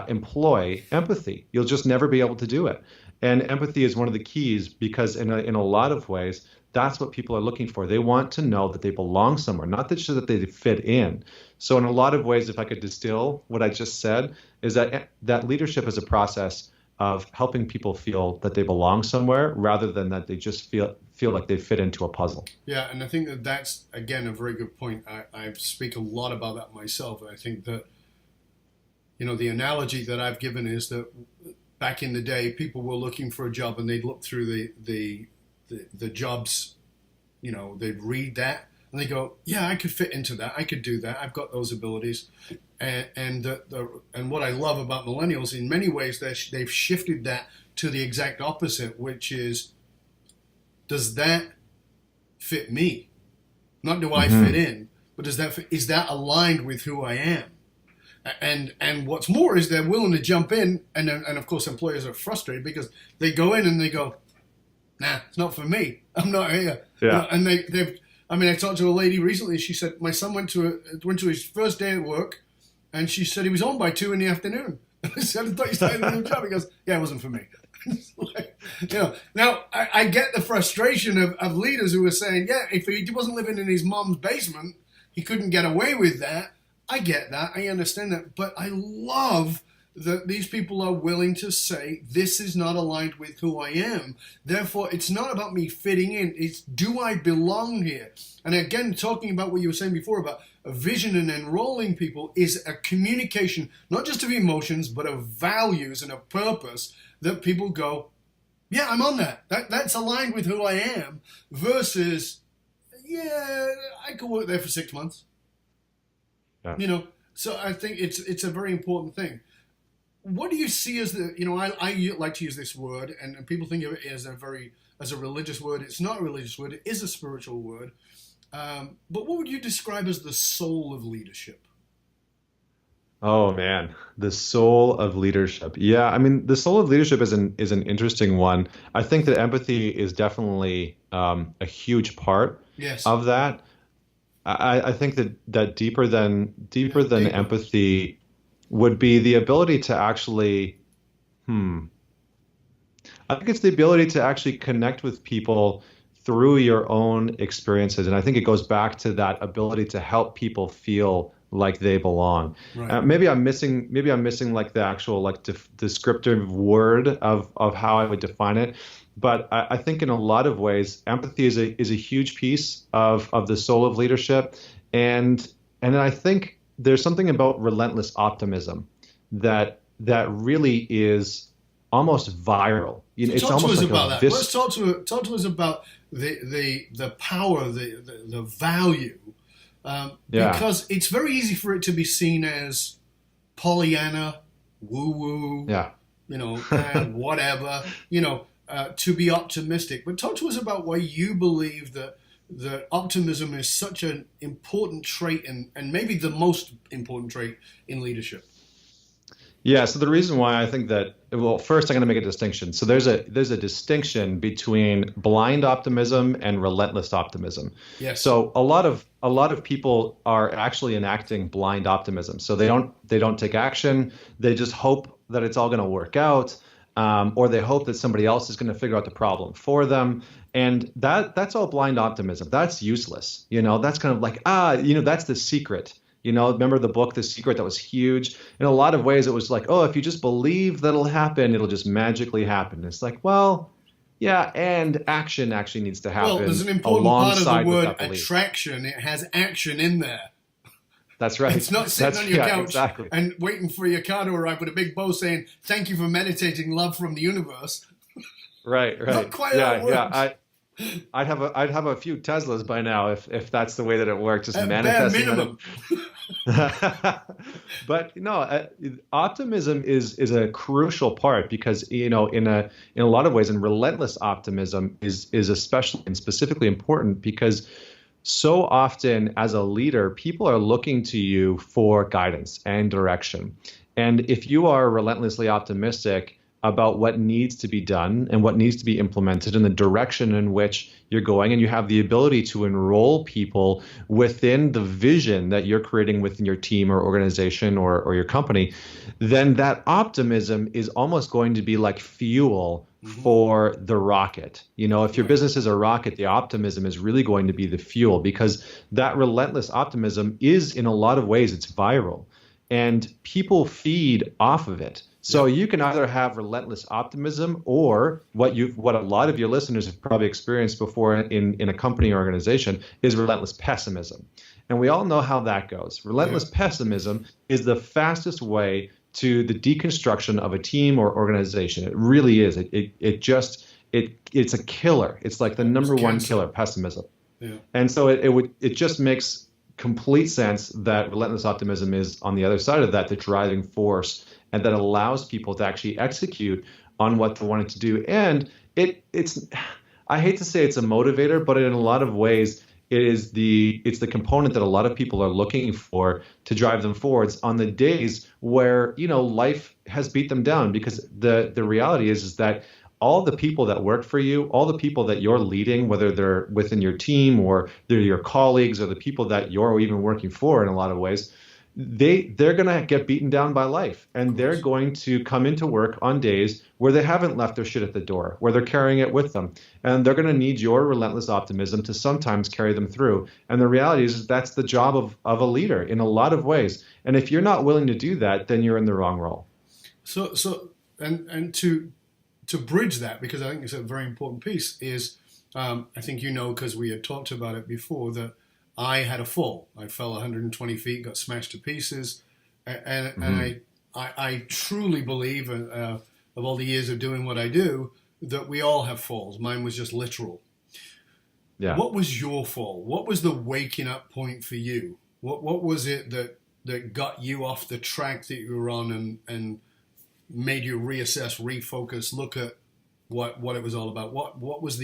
employ empathy. You'll just never be able to do it. And empathy is one of the keys, because in a lot of ways, that's what people are looking for. They want to know that they belong somewhere, not just that they fit in. So in a lot of ways, if I could distill what I just said, is that leadership is a process of helping people feel that they belong somewhere, rather than that they just feel like they fit into a puzzle. Yeah, and I think that's, again, a very good point. I speak a lot about that myself. I think that, the analogy that I've given is that back in the day, people were looking for a job and they'd look through the jobs, they'd read that and they go, yeah, I could fit into that. I could do that. I've got those abilities. And what I love about millennials, in many ways, they've shifted that to the exact opposite, which is, does that fit me? Not do I fit in, but is that aligned with who I am? And what's more is they're willing to jump in, and of course employers are frustrated because they go in and they go, nah, it's not for me. I'm not here. Yeah. And I talked to a lady recently. She said my son went to his first day at work, and she said he was home by 2 p.m. I said, I thought you started a new job. He goes, yeah, it wasn't for me. Now I get the frustration of leaders who are saying, yeah, if he wasn't living in his mom's basement, he couldn't get away with that. I get that. I understand that. But I love that these people are willing to say, this is not aligned with who I am. Therefore, it's not about me fitting in. It's, do I belong here? And again, talking about what you were saying before about a vision and enrolling people is a communication, not just of emotions, but of values and a purpose that people go, yeah, I'm on that. That's aligned with who I am, versus, yeah, I could work there for 6 months. Yeah. So I think it's a very important thing. What do you see as I like to use this word, and people think of it as a religious word. It's not a religious word. It is a spiritual word. But what would you describe as the soul of leadership? Oh man, the soul of leadership. Yeah, I mean, the soul of leadership is an interesting one. I think that empathy is definitely a huge part of that. I think that deeper than empathy would be the ability to actually, I think it's the ability to actually connect with people through your own experiences. And I think it goes back to that ability to help people feel like they belong. Right. Maybe I'm missing like the actual like descriptive word of how I would define it. But I think in a lot of ways, empathy is a huge piece of the soul of leadership. And I think there's something about relentless optimism that really is almost viral. It's almost like about that. Let's talk to us about the power, the value, because it's very easy for it to be seen as Pollyanna, woo-woo, whatever, to be optimistic. But talk to us about why you believe that optimism is such an important trait and maybe the most important trait in leadership. Yeah, so the reason why I think that, well, first I'm going to make a distinction. So there's a distinction between blind optimism and relentless optimism. Yes. So a lot of people are actually enacting blind optimism. So they don't take action. They just hope that it's all going to work out, or they hope that somebody else is going to figure out the problem for them. And that's all blind optimism. That's useless. That's kind of like, that's the secret. Remember the book, The Secret, that was huge. In a lot of ways, it was like, oh, if you just believe that'll happen, it'll just magically happen. It's like, well, yeah, and action actually needs to happen. Well, there's an important part of the word attraction. It has action in there. That's right. It's not sitting on your couch exactly. and waiting for your car to arrive with a big bow saying, thank you for meditating love from the universe. Right. Not quite how it works. I'd have a few Teslas by now if that's the way that it worked, just At bare manifesting minimum. that. But no, optimism is a crucial part because in a lot of ways, and relentless optimism is especially and specifically important because so often as a leader, people are looking to you for guidance and direction. And if you are relentlessly optimistic about what needs to be done and what needs to be implemented and the direction in which you're going, and you have the ability to enroll people within the vision that you're creating within your team or organization or your company, then that optimism is almost going to be like fuel for the rocket. If your business is a rocket, the optimism is really going to be the fuel because that relentless optimism is, in a lot of ways, it's viral and people feed off of it. So you can either have relentless optimism or what a lot of your listeners have probably experienced before in a company or organization is relentless pessimism. And we all know how that goes. Relentless pessimism is the fastest way to the deconstruction of a team or organization. It really is. It's a killer. It's like the number one killer, pessimism. Yeah. And so it just makes complete sense that relentless optimism is on the other side of that, the driving force, and that allows people to actually execute on what they wanted to do. And it's I hate to say it's a motivator, but in a lot of ways it's the component that a lot of people are looking for to drive them forwards on the days where life has beat them down. Because the reality is that all the people that work for you, all the people that you're leading, whether they're within your team or they're your colleagues or the people that you're even working for in a lot of ways, they're going to get beaten down by life, and they're going to come into work on days where they haven't left their shit at the door, where they're carrying it with them, and they're going to need your relentless optimism to sometimes carry them through. And the reality is that's the job of a leader in a lot of ways. And if you're not willing to do that, then you're in the wrong role. So to bridge that, because I think it's a very important piece, is I think because we had talked about it before, that I had a fall. I fell 120 feet, got smashed to pieces, and I truly believe, of all the years of doing what I do, that we all have falls. Mine was just literal. Yeah. What was your fall? What was the waking up point for you? What was it that got you off the track that you were on and made you reassess, refocus, look at what it was all about? What was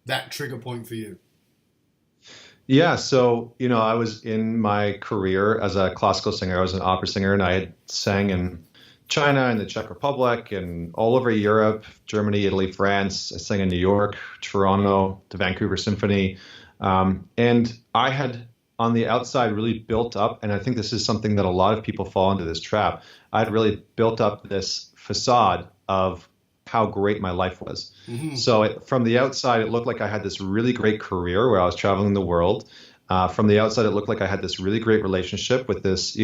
that trigger point for you? Yeah, so, I was in my career as a classical singer. I was an opera singer, and I had sang in China and the Czech Republic and all over Europe, Germany, Italy, France. I sang in New York, Toronto, the Vancouver Symphony. And I had, on the outside, really built up, and I think this is something that a lot of people fall into this trap. I had really built up this facade of how great my life was. Mm-hmm. So from the outside, it looked like I had this really great career where I was traveling the world. From the outside, it looked like I had this really great relationship with this,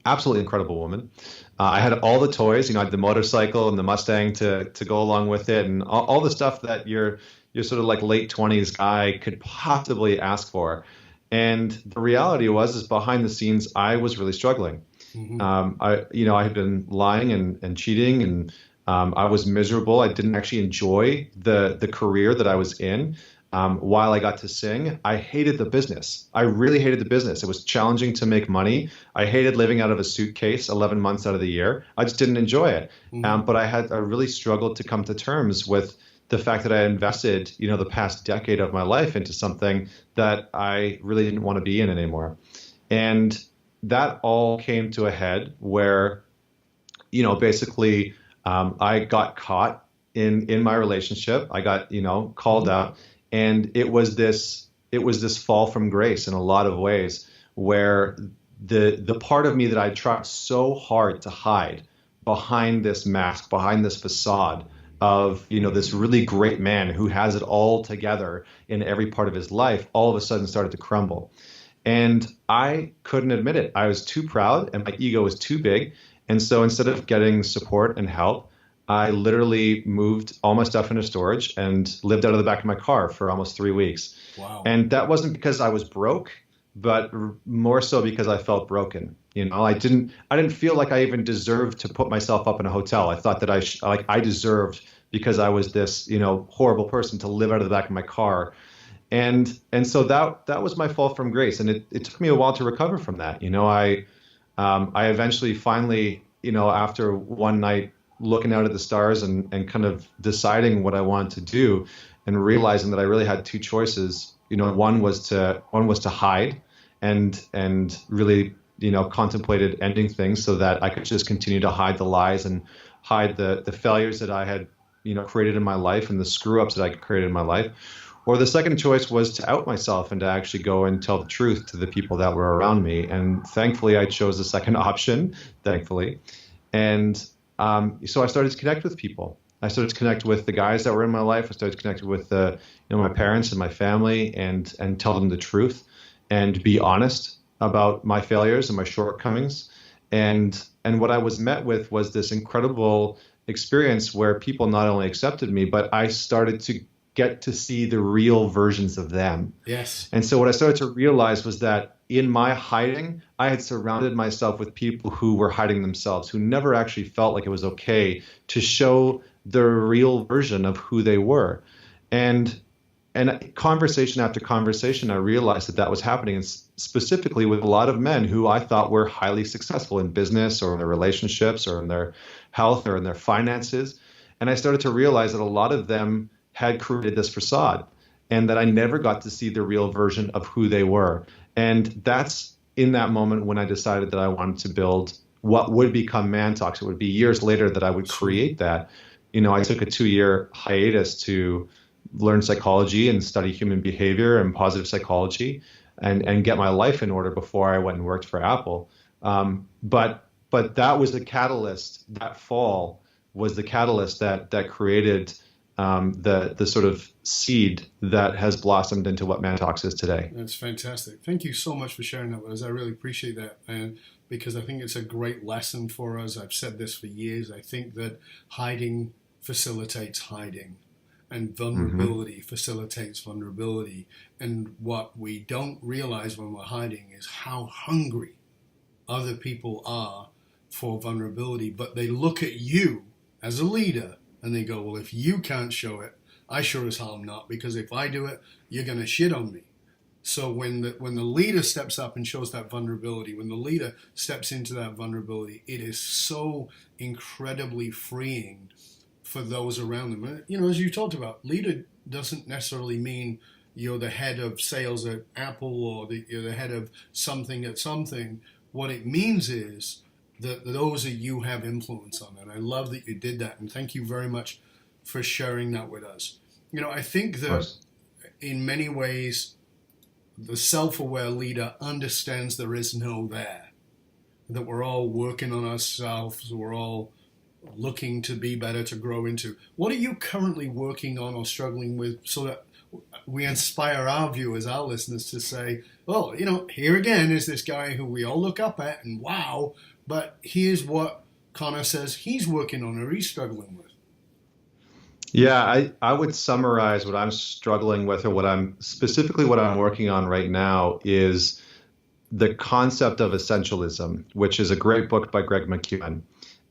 absolutely incredible woman. I had all the toys, I had the motorcycle and the Mustang to go along with it, and all the stuff that your sort of like late 20s guy could possibly ask for. And the reality is behind the scenes, I was really struggling. Mm-hmm. I had been lying and cheating, and I was miserable. I didn't actually enjoy the career that I was in. While I got to sing, I hated the business. I really hated the business. It was challenging to make money. I hated living out of a suitcase 11 months out of the year. I just didn't enjoy it. Mm-hmm. But I really struggled to come to terms with the fact that I invested, the past decade of my life into something that I really didn't want to be in anymore. And that all came to a head where, basically, I got caught in my relationship. I got, called out, and it was this fall from grace in a lot of ways, where the part of me that I tried so hard to hide behind this mask, behind this facade of, this really great man who has it all together in every part of his life, all of a sudden started to crumble. And I couldn't admit it. I was too proud, and my ego was too big. And so instead of getting support and help, I literally moved all my stuff into storage and lived out of the back of my car for almost 3 weeks. Wow. And that wasn't because I was broke, but more so because I felt broken. I didn't feel like I even deserved to put myself up in a hotel. I thought that I deserved because I was this, horrible person to live out of the back of my car. And so that was my fall from grace. And it took me a while to recover from that. I eventually finally, after one night looking out at the stars and kind of deciding what I wanted to do and realizing that I really had two choices. One was to hide and really, contemplated ending things so that I could just continue to hide the lies and hide the failures that I had, created in my life and the screw ups that I created in my life. Or the second choice was to out myself and to actually go and tell the truth to the people that were around me. And thankfully, I chose the second option, thankfully. And so I started to connect with people. I started to connect with the guys that were in my life. I started to connect with my parents and my family and tell them the truth and be honest about my failures and my shortcomings. And what I was met with was this incredible experience where people not only accepted me, but I started to get to see the real versions of them. Yes. And so what I started to realize was that in my hiding, I had surrounded myself with people who were hiding themselves, who never actually felt like it was okay to show the real version of who they were. And conversation after conversation, I realized that was happening, and specifically with a lot of men who I thought were highly successful in business or in their relationships or in their health or in their finances. And I started to realize that a lot of them had created this facade and that I never got to see the real version of who they were. And that's in that moment when I decided that I wanted to build what would become ManTalks. It would be years later that I would create that. I took a 2-year hiatus to learn psychology and study human behavior and positive psychology and get my life in order before I went and worked for Apple. But that was the catalyst. That fall was the catalyst that created the sort of seed that has blossomed into what ManTalks is today. That's fantastic. Thank you so much for sharing that with us. I really appreciate that, and because I think it's a great lesson for us. I've said this for years. I think that hiding facilitates hiding, and vulnerability facilitates vulnerability. And what we don't realize when we're hiding is how hungry other people are for vulnerability, but they look at you as a leader and they go, well, if you can't show it, I sure as hell am not, because if I do it, you're going to shit on me. So when the leader steps up and shows that vulnerability, when the leader steps into that vulnerability, it is so incredibly freeing for those around them. As you talked about, leader doesn't necessarily mean you're the head of sales at Apple or you're the head of something at something. What it means is that those that you have influence on. And I love that you did that. And thank you very much for sharing that with us. I think that in many ways, the self-aware leader understands there is no there, that we're all working on ourselves, we're all looking to be better, to grow into. What are you currently working on or struggling with so that we inspire our viewers, our listeners, to say, well, here again is this guy who we all look up at and wow, but here's what Connor says he's working on or he's struggling with. Yeah, I would summarize what I'm struggling with, or what I'm working on right now, is the concept of Essentialism, which is a great book by Greg McKeown.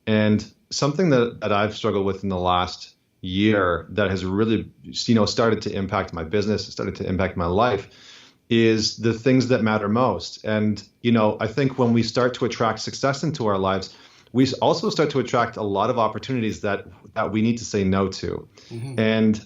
And something that I've struggled with in the last year that has really, started to impact my business, started to impact my life, is the things that matter most. And, I think when we start to attract success into our lives, we also start to attract a lot of opportunities that we need to say no to. Mm-hmm. And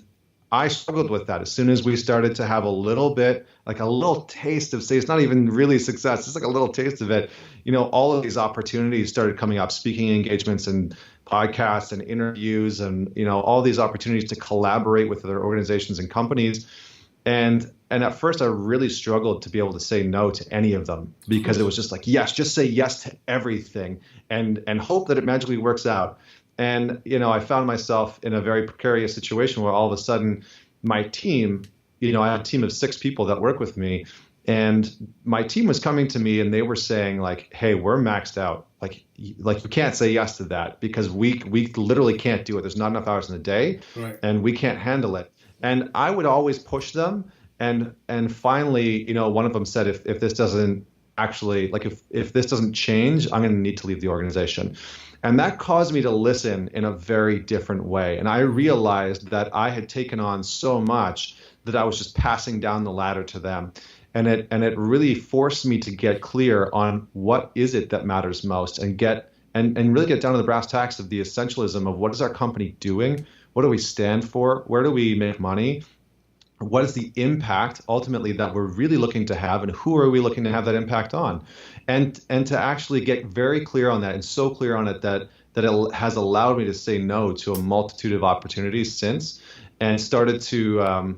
I struggled with that as soon as we started to have a little bit, like a little taste of, say, it's not even really success, it's like a little taste of it. All of these opportunities started coming up, speaking engagements and podcasts and interviews and, all these opportunities to collaborate with other organizations and companies. And at first I really struggled to be able to say no to any of them, because it was just like, yes, just say yes to everything and hope that it magically works out. And, I found myself in a very precarious situation where all of a sudden my team, I had a team of 6 people that work with me, and my team was coming to me and they were saying like, hey, we're maxed out. Like you can't say yes to that because we literally can't do it. There's not enough hours in the day, right, and we can't handle it. And I would always push them. And finally, one of them said, if this doesn't actually, like if this doesn't change, I'm going to need to leave the organization. And that caused me to listen in a very different way. And I realized that I had taken on so much that I was just passing down the ladder to them. And it really forced me to get clear on what is it that matters most, and really get down to the brass tacks of the essentialism of what is our company doing? What do we stand for? Where do we make money? What is the impact ultimately that we're really looking to have, and who are we looking to have that impact on? And to actually get very clear on that, and so clear on it that it has allowed me to say no to a multitude of opportunities since, and started to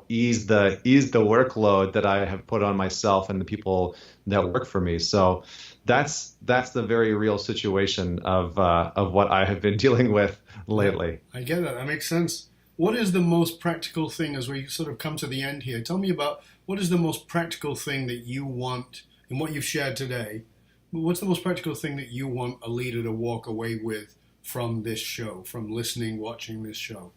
ease the workload that I have put on myself and the people that work for me. So that's the very real situation of what I have been dealing with lately. I get that. That makes sense. What is the most practical thing, as we sort of come to the end here? Tell me about what is the most practical thing that you want in what you've shared today. What's the most practical thing that you want a leader to walk away with from this show, from listening, watching this show?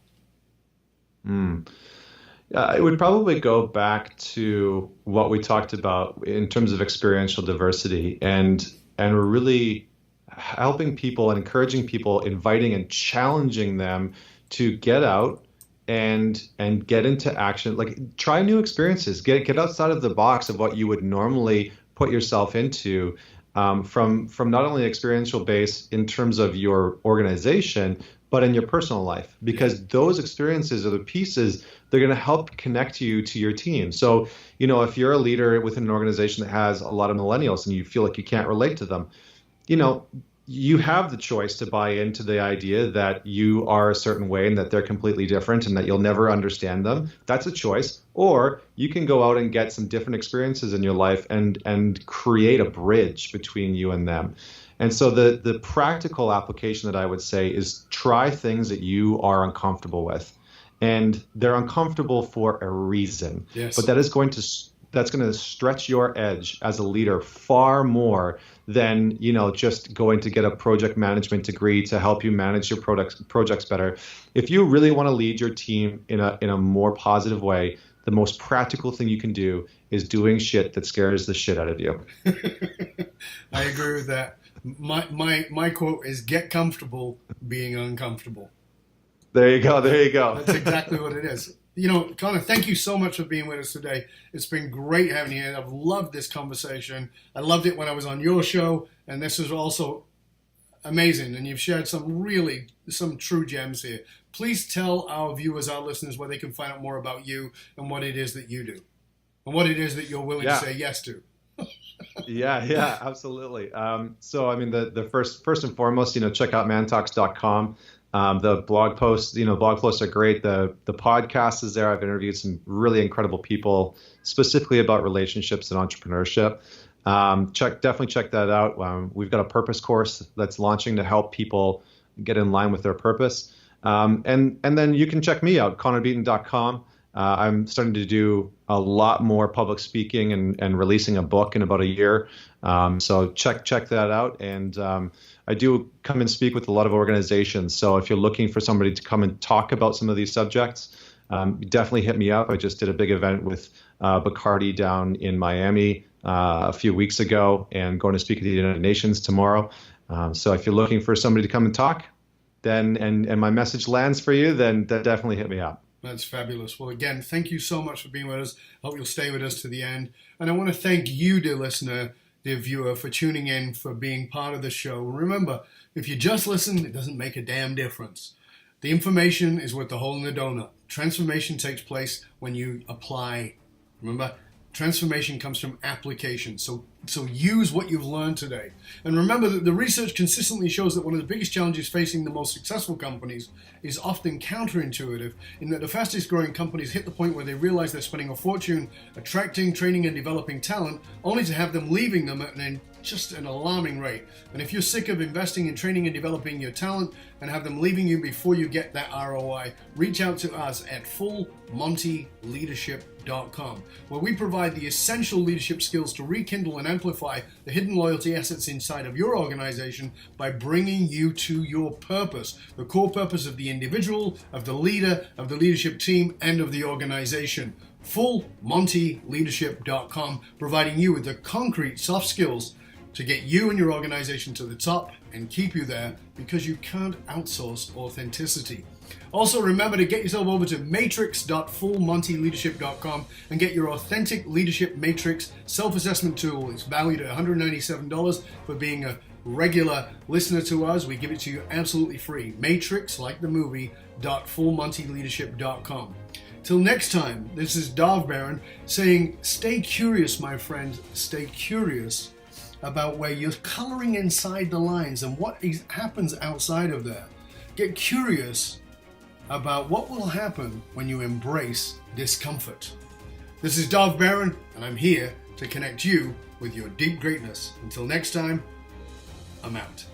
It would probably go back to what we talked about in terms of experiential diversity, and really helping people and encouraging people, inviting and challenging them to get out and get into action. Like, try new experiences, get outside of the box of what you would normally put yourself into, from not only experiential base in terms of your organization, but in your personal life, because those experiences are the pieces they're going to help connect you to your team. So, if you're a leader within an organization that has a lot of millennials and you feel like you can't relate to them, you have the choice to buy into the idea that you are a certain way and that they're completely different and that you'll never understand them. That's a choice. Or you can go out and get some different experiences in your life and create a bridge between you and them. And so the practical application that I would say is try things that you are uncomfortable with. And they're uncomfortable for a reason. Yes. But that's going to stretch your edge as a leader far more than just going to get a project management degree to help you manage your projects better. If you really want to lead your team in a more positive way, the most practical thing you can do is doing shit that scares the shit out of you. I agree with that. My quote is, get comfortable being uncomfortable. There you go. That's exactly what it is. Connor, thank you so much for being with us today. It's been great having you here. I've loved this conversation. I loved it when I was on your show, and this is also amazing. And you've shared some true gems here. Please tell our viewers, our listeners, where they can find out more about you and what it is that you do, and what it is that you're willing to say yes to. Yeah, absolutely. So, the first and foremost, check out ManTalks.com. The blog posts are great. The podcast is there. I've interviewed some really incredible people specifically about relationships and entrepreneurship. Definitely check that out. We've got a purpose course that's launching to help people get in line with their purpose. And then you can check me out, ConnorBeaton.com. I'm starting to do a lot more public speaking and releasing a book in about a year. So check that out. And I do come and speak with a lot of organizations. So if you're looking for somebody to come and talk about some of these subjects, definitely hit me up. I just did a big event with Bacardi down in Miami a few weeks ago, and going to speak at the United Nations tomorrow. So if you're looking for somebody to come and talk, then and my message lands for you, then definitely hit me up. That's fabulous. Well, again, thank you so much for being with us. I hope you'll stay with us to the end. And I want to thank you, dear listener, dear viewer, for tuning in, for being part of the show. Remember, if you just listen, it doesn't make a damn difference. The information is worth the hole in the donut. Transformation takes place when you apply. Remember, transformation comes from application. So use what you've learned today. And remember that the research consistently shows that one of the biggest challenges facing the most successful companies is often counterintuitive, in that the fastest growing companies hit the point where they realize they're spending a fortune attracting, training, and developing talent, only to have them leaving them at just an alarming rate. And if you're sick of investing in training and developing your talent and have them leaving you before you get that ROI, reach out to us at fullmontyleadership.com, where we provide the essential leadership skills to rekindle and amplify the hidden loyalty assets inside of your organization by bringing you to your purpose, the core purpose of the individual, of the leader, of the leadership team, and of the organization. FullMontyLeadership.com, providing you with the concrete soft skills to get you and your organization to the top and keep you there, because you can't outsource authenticity. Also, remember to get yourself over to matrix.fullmontyleadership.com and get your authentic leadership matrix self-assessment tool. It's valued at $197 for being a regular listener to us. We give it to you absolutely free. Matrix, like the movie, .fullmontyleadership.com. Till next time, this is Dov Baron saying, stay curious, my friends. Stay curious about where you're coloring inside the lines and what happens outside of there. Get curious about what will happen when you embrace discomfort. This is Dov Baron, and I'm here to connect you with your deep greatness. Until next time, I'm out.